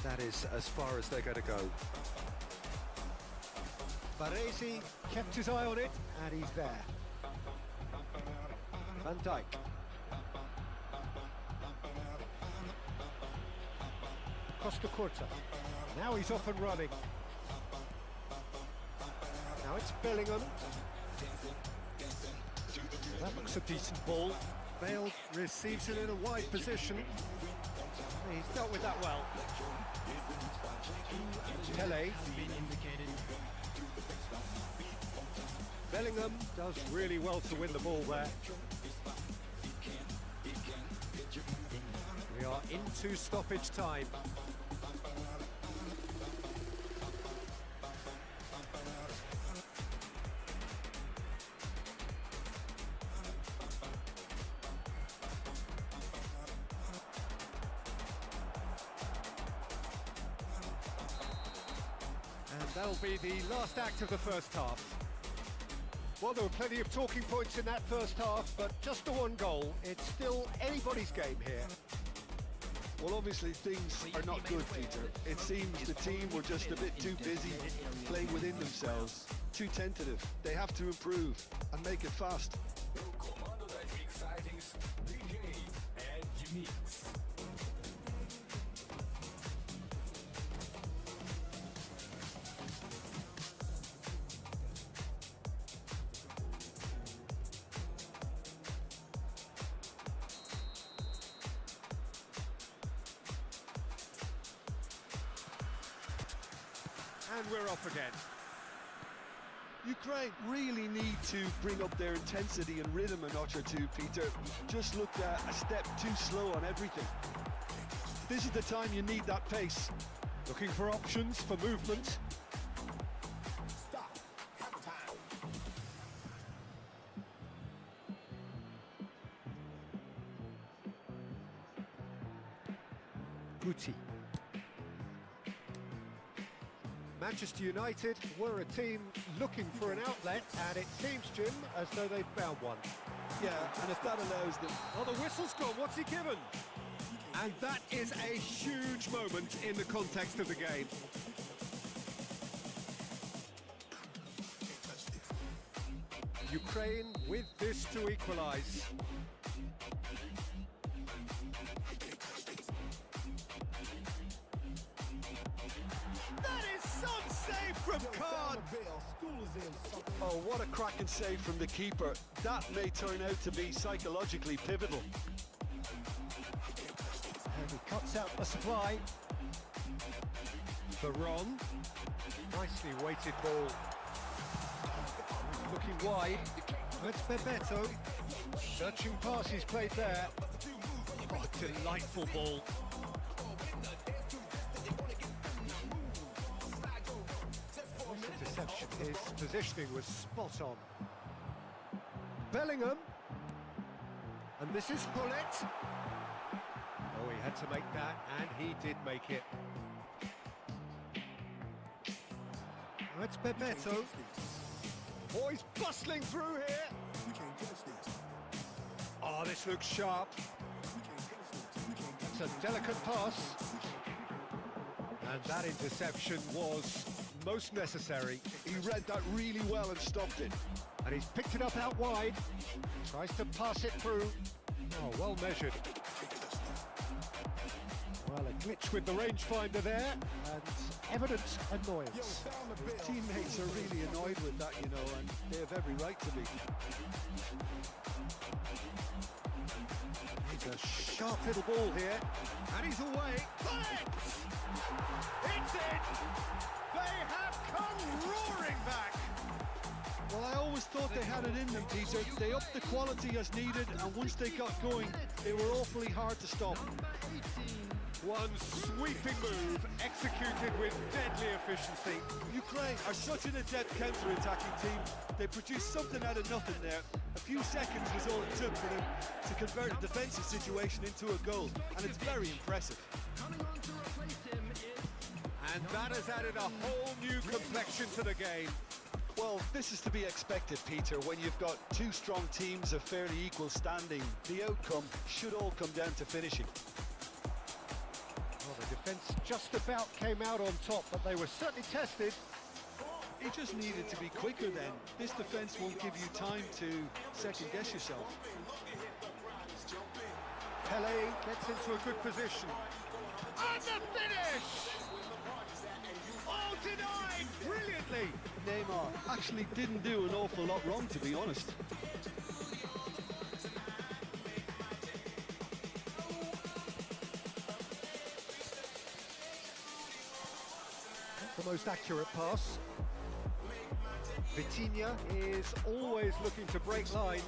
That is as far as they're going to go. Baresi kept his eye on it, and he's there. Van Dijk. Costa Curta. Now he's off and running. Now it's Bellingham. That looks a decent ball. Bale receives it in a wide position. He's dealt with that well. Pele. Bellingham does really well to win the ball there. We are into stoppage time. And that'll be the last act of the first half. Well, there were plenty of talking points in that first half, but just the one goal. It's still anybody's game here. Well, obviously things are not good, Peter. It seems the team were just a bit too busy playing within themselves, too tentative. They have to improve and make it fast. Comando das mixagens, DJ and Mix. And we're off again. Ukraine really need to bring up their intensity and rhythm a notch or two, Peter. Just looked a step too slow on everything. This is the time you need that pace. Looking for options for movement. Stop. Half time. Guti. Manchester United were a team looking for an outlet, and it seems, Jim, as though they've found one. Yeah, and if that allows them... Oh, the whistle's gone. What's he given? And that is a huge moment in the context of the game. Ukraine with this to equalise. That is some save from Khan. Oh, what a cracking save from the keeper. That may turn out to be psychologically pivotal. And he cuts out the supply. Baron. Nicely weighted ball. Looking wide. It's Bebeto. Searching pass he's played there. Oh, delightful ball. Interception. His positioning was spot on. Bellingham. And this is Bullet. Oh, he had to make that, and he did make it. That's Bebeto. Oh, he's bustling through here. We can't catch this. Oh, this looks sharp. We can't catch this. We can't catch It's a delicate pass. And that interception was most necessary. He read that really well and stopped it. And he's picked it up out wide. Tries to pass it through. Oh, well measured. Well, a glitch with the rangefinder there, and evident annoyance. His teammates are really annoyed with that, you know, and they have every right to be. He's a sharp little ball here, and he's away. Bullets! It's in! They have come roaring back! Well, I always thought they had it in them, Peter. They upped the quality as needed, and once they got going, they were awfully hard to stop. One sweeping move, executed with deadly efficiency. Ukraine are such an adept counter-attacking team. They produced something out of nothing there. A few seconds was all it took for them to convert a defensive situation into a goal, and it's very impressive. And that has added a whole new complexion to the game. Well, this is to be expected, Peter, when you've got two strong teams of fairly equal standing. The outcome should all come down to finishing. Well, the defence just about came out on top, but they were certainly tested. He just needed to be quicker then. This defence won't give you time to second-guess yourself. Pele gets into a good position. And the finish! All denied brilliantly! Neymar actually didn't do an awful lot wrong, to be honest. The most accurate pass. Vitinha is always looking to break lines.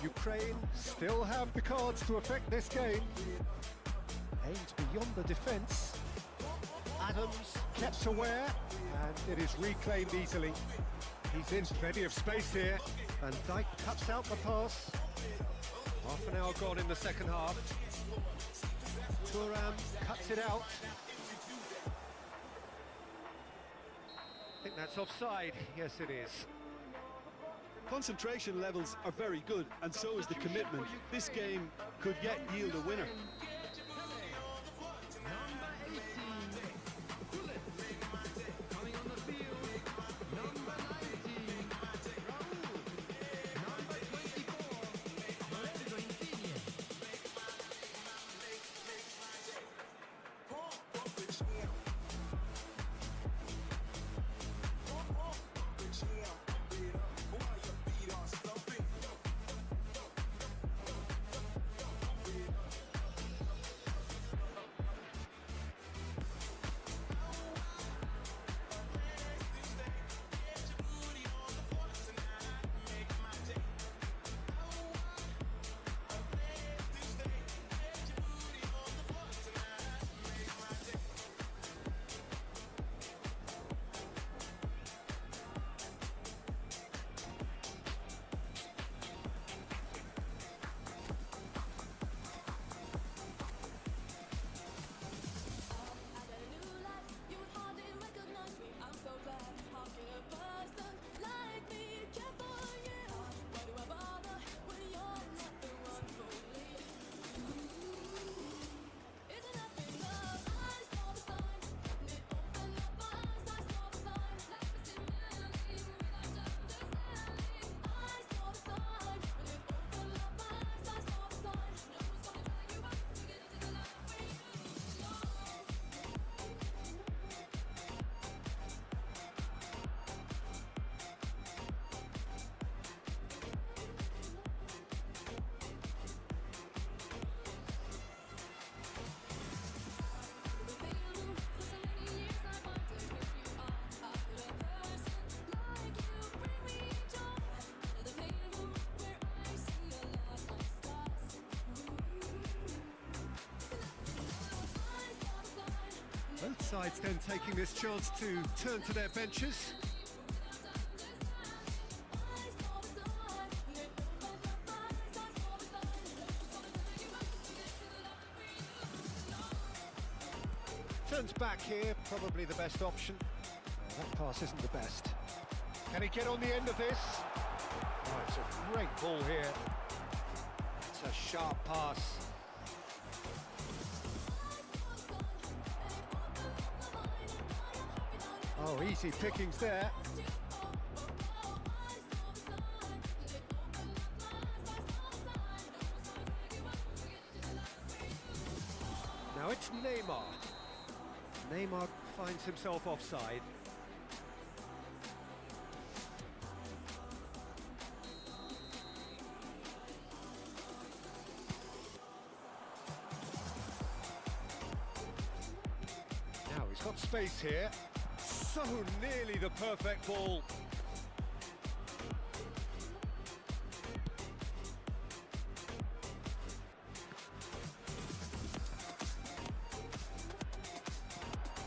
Ukraine still have the cards to affect this game. Aimed beyond the defence. Adams kept aware, and it is reclaimed easily. He's in plenty of space here, and Dijk cuts out the pass. Half an hour gone in the second half. Thuram cuts it out. I think that's offside. Yes, it is. Concentration levels are very good, and so is the commitment. This game could yet yield a winner. Number 18. Bullet. Coming on the field. Number 19. Raul. Number 24. Lorenzo Insigne. Both sides then taking this chance to turn to their benches. Turns back here, probably the best option. Oh, that pass isn't the best. Can he get on the end of this? Oh, it's a great ball here. It's a sharp pass. Oh, easy pickings there. Now it's Neymar. Neymar finds himself offside. Now he's got space here. So nearly the perfect ball.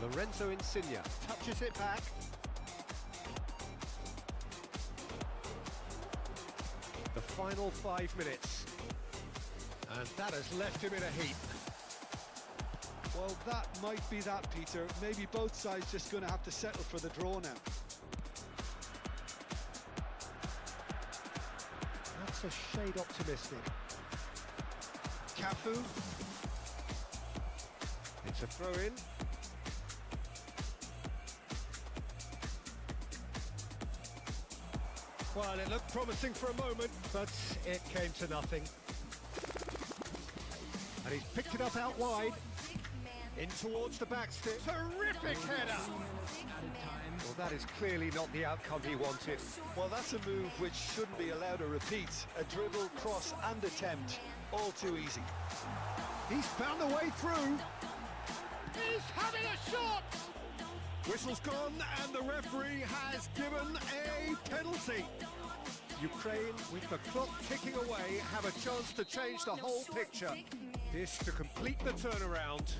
Lorenzo Insigne touches it back. The final 5 minutes. And that has left him in a heap. Well, that might be that, Peter. Maybe both sides just going to have to settle for the draw now. That's a shade optimistic. Cafu. It's a throw in. Well, it looked promising for a moment, but it came to nothing. And he's picked it up out wide, in towards the backstep. Terrific header! Well, that is clearly not the outcome he wanted. Well, that's a move which shouldn't be allowed to repeat. A dribble, cross and attempt, all too easy. He's found a way through. He's having a shot! Whistle's gone and the referee has given a penalty. Ukraine, with the clock ticking away, have a chance to change the whole picture. This to complete the turnaround.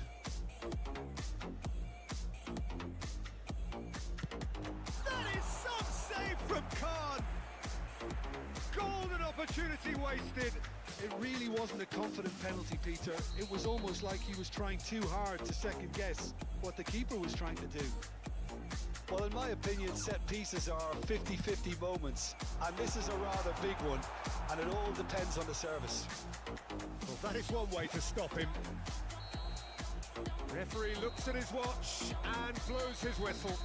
That is some save from Khan. Golden opportunity wasted. It really wasn't a confident penalty, Peter. It was almost like he was trying too hard to second guess what the keeper was trying to do. Well, in my opinion, set pieces are 50-50 moments, and this is a rather big one, and it all depends on the service. Well, that is one way to stop him. Referee looks at his watch and blows his whistle.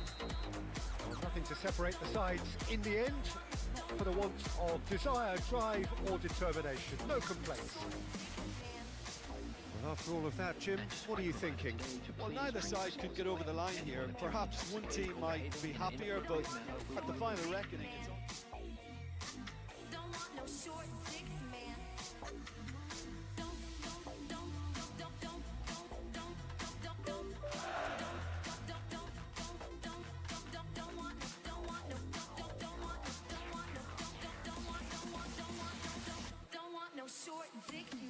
Well, nothing to separate the sides in the end, for the want of desire, drive or determination. No complaints. Well, after all of that, Jim, what are you thinking? Well, neither side could get over the line here. Perhaps one team might be happier, but at the final reckoning, it's on. Don't want no short dick man. Don't want no short dick man.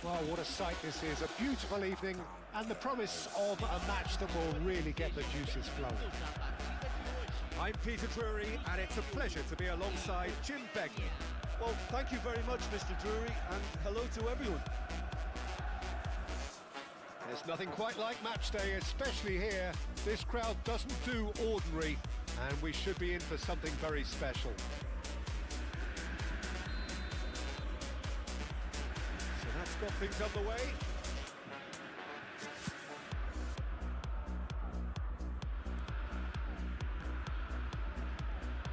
Well, what a sight this is. A beautiful evening and the promise of a match that will really get the juices flowing. I'm Peter Drury, and it's a pleasure to be alongside Jim Begley. Well, thank you very much, Mr. Drury, and hello to everyone. There's nothing quite like match day, especially here. This crowd doesn't do ordinary, and we should be in for something very special. So that's got things underway.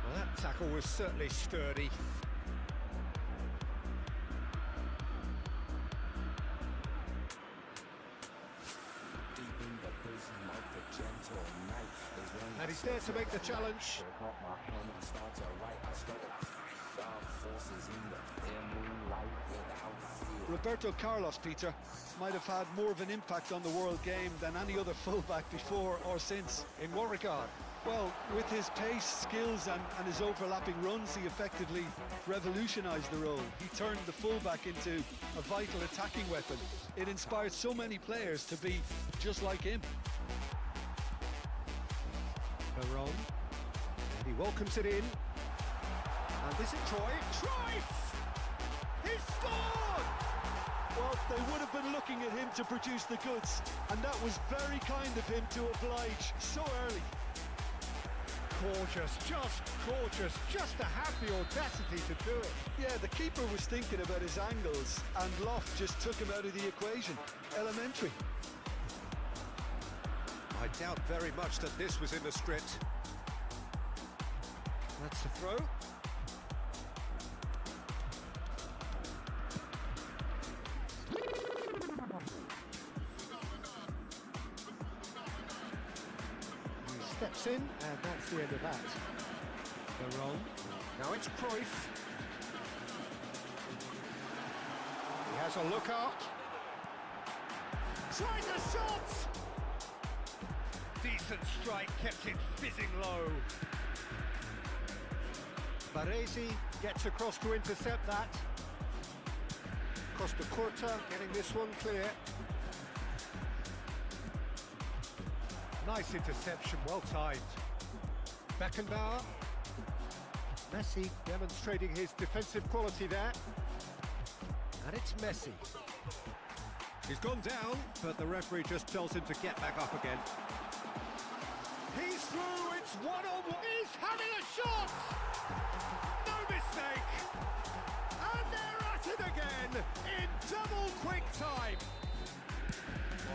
Well, that tackle was certainly sturdy. Deep in the prison like a gentle night is when And he's there to make the challenge. got my hand and start to write. I struggle. Dark forces in the clear moonlight without fear. Roberto Carlos, Peter, might have had more of an impact on the world game than any other fullback before or since. In what regard? Well, with his pace, skills and his overlapping runs, he effectively revolutionised the role. He turned the fullback into a vital attacking weapon. It inspired so many players to be just like him. Baron. And he welcomes it in. And this is Troy. Cruyff! He scored! Well, they would have been looking at him to produce the goods, and that was very kind of him to oblige so early. Gorgeous, just to have the audacity to do it. Yeah, the keeper was thinking about his angles, and Loft just took him out of the equation. Elementary. I doubt very much that this was in the script. That's the throw. He steps in, and that's the end of that. Baron. Now it's Cruyff. He has a look up. Tries a shot! Decent strike, kept it fizzing low. Baresi gets across to intercept that. Costa Curta getting this one clear. Nice interception, well timed. Beckenbauer. Messi demonstrating his defensive quality there. And it's Messi. He's gone down, but the referee just tells him to get back up again. He's through, it's one-on-one. He's having a shot! No mistake! And they're at it again in double quick time.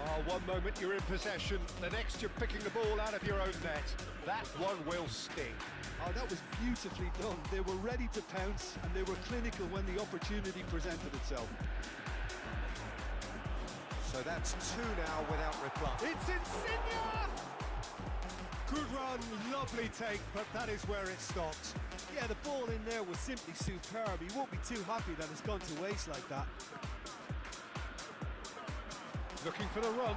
Oh, one moment you're in possession, the next you're picking the ball out of your own net. That one will sting. Oh, that was beautifully done. They were ready to pounce, and they were clinical when the opportunity presented itself. So that's two now without reply. It's Insigne! Good run, lovely take, but that is where it stopped. Yeah, the ball in there was simply superb. He won't be too happy that it's gone to waste like that. Looking for the run,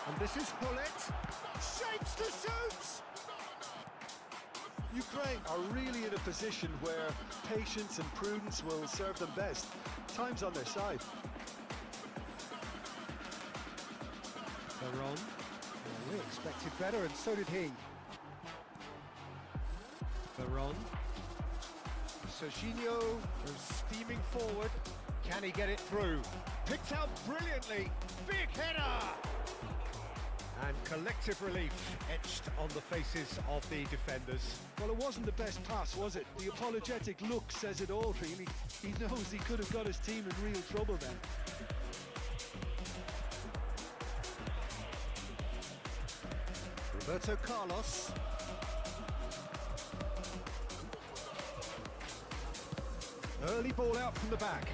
and this is Hullet. Shapes to shoot! Ukraine are really in a position where patience and prudence will serve them best. Time's on their side. Baron. We expected better, and so did he. Baron. Serginho is steaming forward. Can he get it through? Picked out brilliantly. Big header! And collective relief etched on the faces of the defenders. Well, it wasn't the best pass, was it? The apologetic look says it all, really. He knows he could have got his team in real trouble then. Roberto Carlos. Early ball out from the back.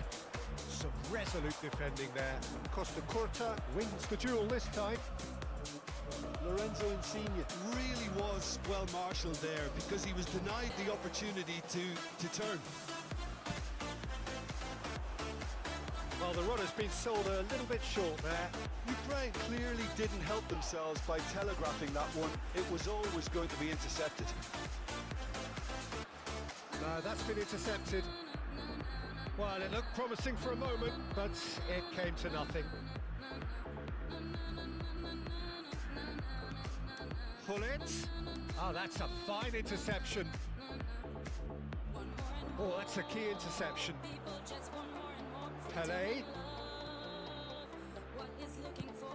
Some resolute defending there. Costa Curta wins the duel this time. Lorenzo Insigne really was well marshalled there because he was denied the opportunity to turn. Well, the run has been sold a little bit short there. Ukraine clearly didn't help themselves by telegraphing that one. It was always going to be intercepted. No, that's been intercepted. Well, it looked promising for a moment, but it came to nothing. Pull it. Oh, that's a fine interception. Oh, that's a key interception. Pele.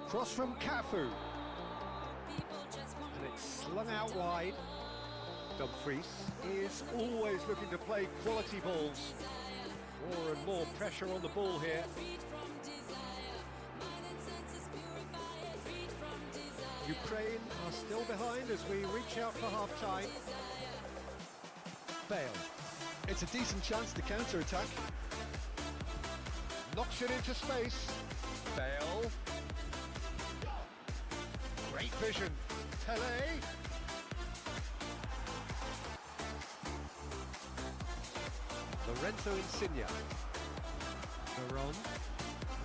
Cross from Cafu. And it's slung out wide. Dumfries is always looking to play quality balls. More and more pressure on the ball here. Ukraine are still behind as we reach out for half-time. Bale. It's a decent chance to counter-attack. Knocks it into space. Bale. Great vision. Pele. Lorenzo Insigne. Veron.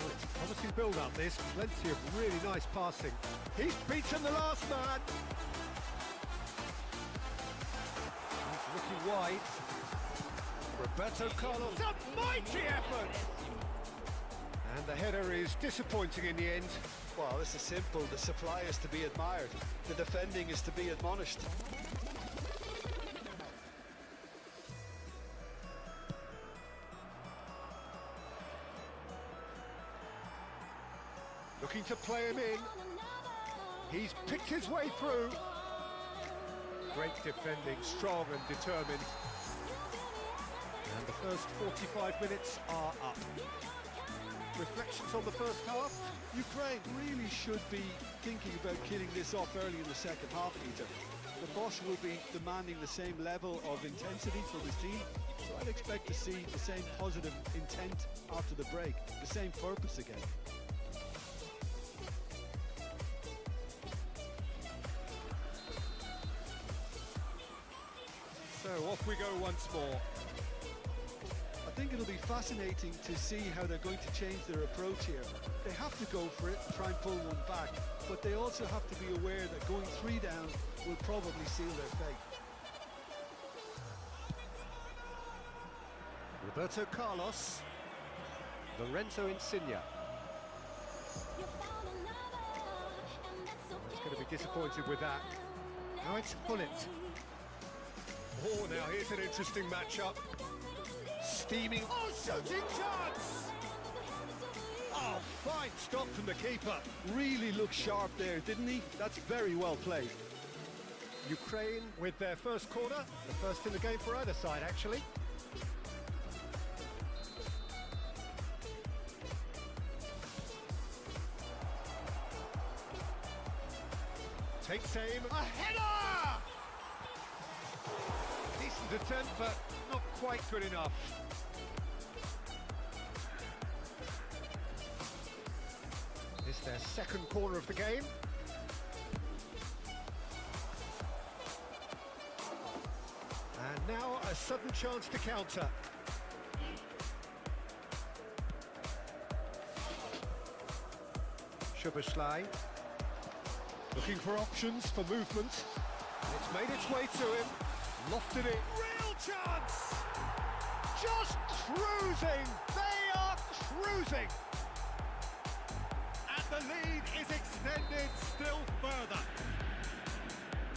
Oh, it's a promising build-up this. Plenty of really nice passing. He's beaten the last man. He's looking wide. Roberto Carlos. A mighty effort! And the header is disappointing in the end. Well, this is simple. The supply is to be admired. The defending is to be admonished. Looking to play him in. He's picked his way through. Great defending, strong and determined. And the first 45 minutes are up. Reflections on the first half? Ukraine really should be thinking about killing this off early in the second half, Peter. The boss will be demanding the same level of intensity from his team, so I'd expect to see the same positive intent after the break, the same purpose again. So off we go once more. I think it'll be fascinating to see how they're going to change their approach here. They have to go for it and try and pull one back, but they also have to be aware that going 3 down will probably seal their fate. Roberto Carlos. Lorenzo Insigne. He's going to be disappointed with that. Now it's Pullet. Oh, now here's an interesting matchup. Steaming. Oh, shooting chance! Oh, fine stop from the keeper. Really looked sharp there, didn't he? That's very well played. Ukraine with their first corner. The first in the game for either side, actually. Takes aim. A header! Decent attempt, but not quite good enough. It's their second corner of the game. And now a sudden chance to counter. Szoboszlai looking for options for movement. It's made its way to him. Lofted it. Real chance! Just cruising! They are cruising! And the lead is extended still further.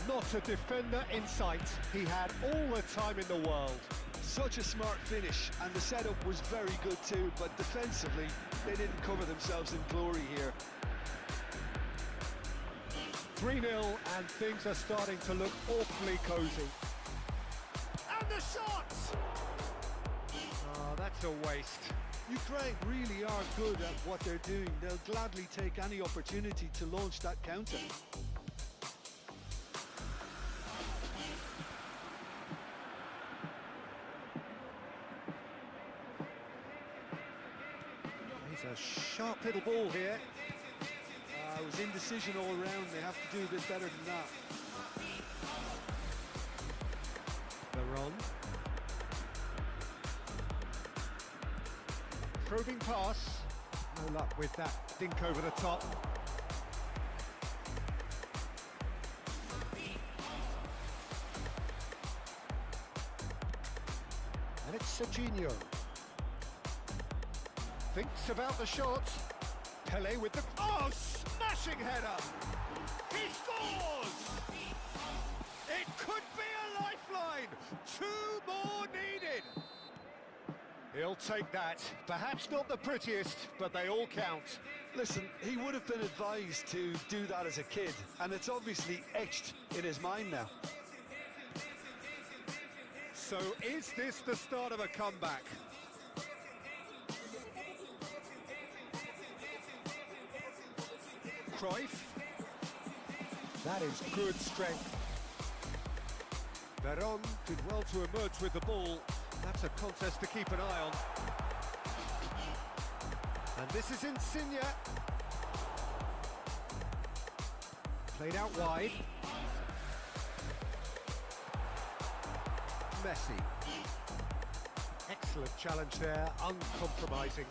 Not a defender in sight. He had all the time in the world. Such a smart finish, and the setup was very good too, but defensively, they didn't cover themselves in glory here. 3-0, and things are starting to look awfully cosy. And the shot! Oh, that's a waste. Ukraine really are good at what they're doing. They'll gladly take any opportunity to launch that counter. He's a sharp little ball here. It was indecision all around. They have to do a bit better than that. Veron. Probing pass. No luck with that dink over the top. And it's Serginho. Thinks about the shot. Pele with the... Oh, smashing header! He scores! It could be a lifeline! 2 more needed! He'll take that. Perhaps not the prettiest, but they all count. Listen, he would have been advised to do that as a kid, and it's obviously etched in his mind now. So is this the start of a comeback? Cruyff. That is good strength. Veron did well to emerge with the ball. That's a contest to keep an eye on. And this is Insigne. Played out wide. Messi. Excellent challenge there, uncompromising.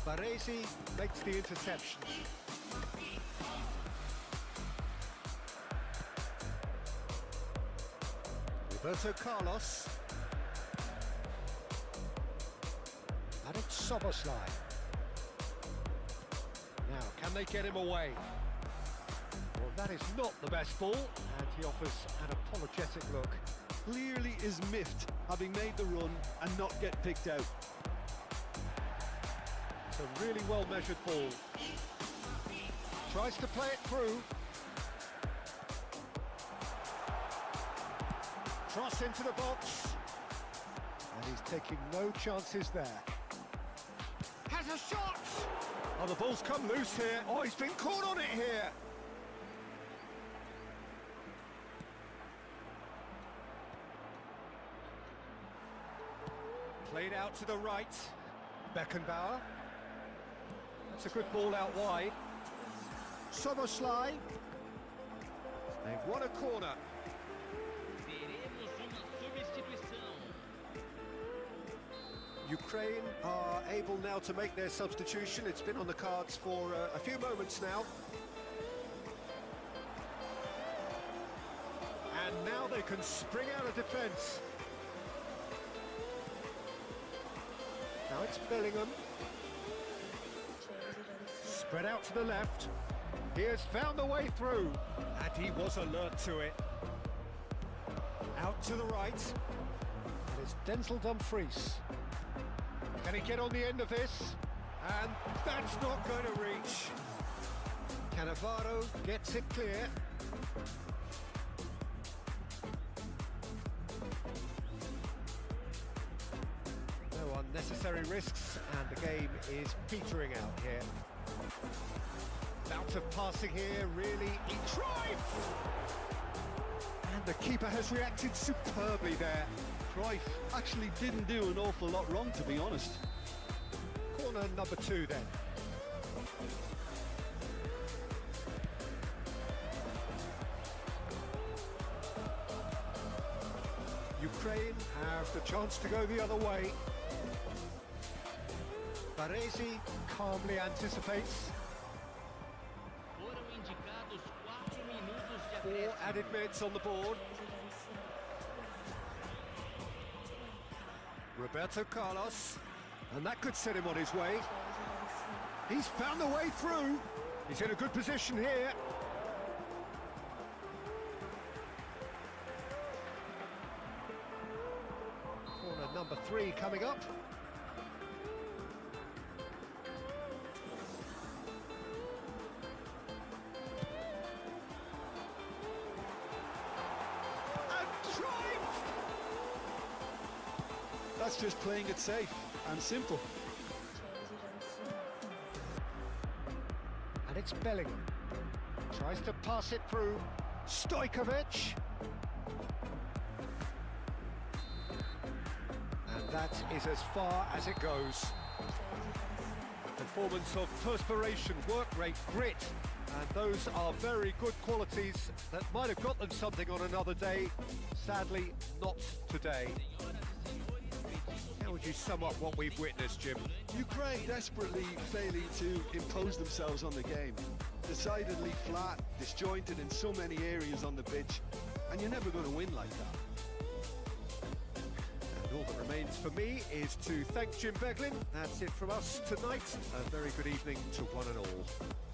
Baresi makes the interception. Roberto Carlos. And it's Soboslai. Now, can they get him away? Well, that is not the best ball, and he offers an apologetic look. Clearly is miffed, having made the run and not get picked out. It's a really well-measured ball. Tries to play it through. Cross into the box. And he's taking no chances there. Has a shot! Oh, the ball's come loose here. Oh, he's been caught on it here. Played out to the right. Beckenbauer. That's a good ball out wide. Soboslai. They've won a corner. Ukraine are able now to make their substitution. It's been on the cards for a few moments now. And now they can spring out of defence. Now it's Bellingham. Spread out to the left. He has found the way through. And he was alert to it. Out to the right. And it's Denzel Dumfries. Can he get on the end of this? And that's not going to reach. Cannavaro gets it clear. No unnecessary risks, and the game is petering out here. Bout of passing here, really. Cruyff! And the keeper has reacted superbly there. Cruyff actually didn't do an awful lot wrong, to be honest. Corner number 2 then. Ukraine have the chance to go the other way. Baresi calmly anticipates. 4 added minutes on the board. Roberto Carlos, and that could set him on his way. He's found the way through. He's in a good position here. Corner number 3 coming up. That's just playing it safe and simple. And it's Bellingham. Tries to pass it through. Stojkovic. And that is as far as it goes. Performance of perspiration, work rate, grit. And those are very good qualities that might have got them something on another day. Sadly, not today. How would you sum up what we've witnessed, Jim? Ukraine desperately failing to impose themselves on the game. Decidedly flat, disjointed in so many areas on the pitch, and you're never going to win like that. And all that remains for me is to thank Jim Beglin. That's it from us tonight. A very good evening to one and all.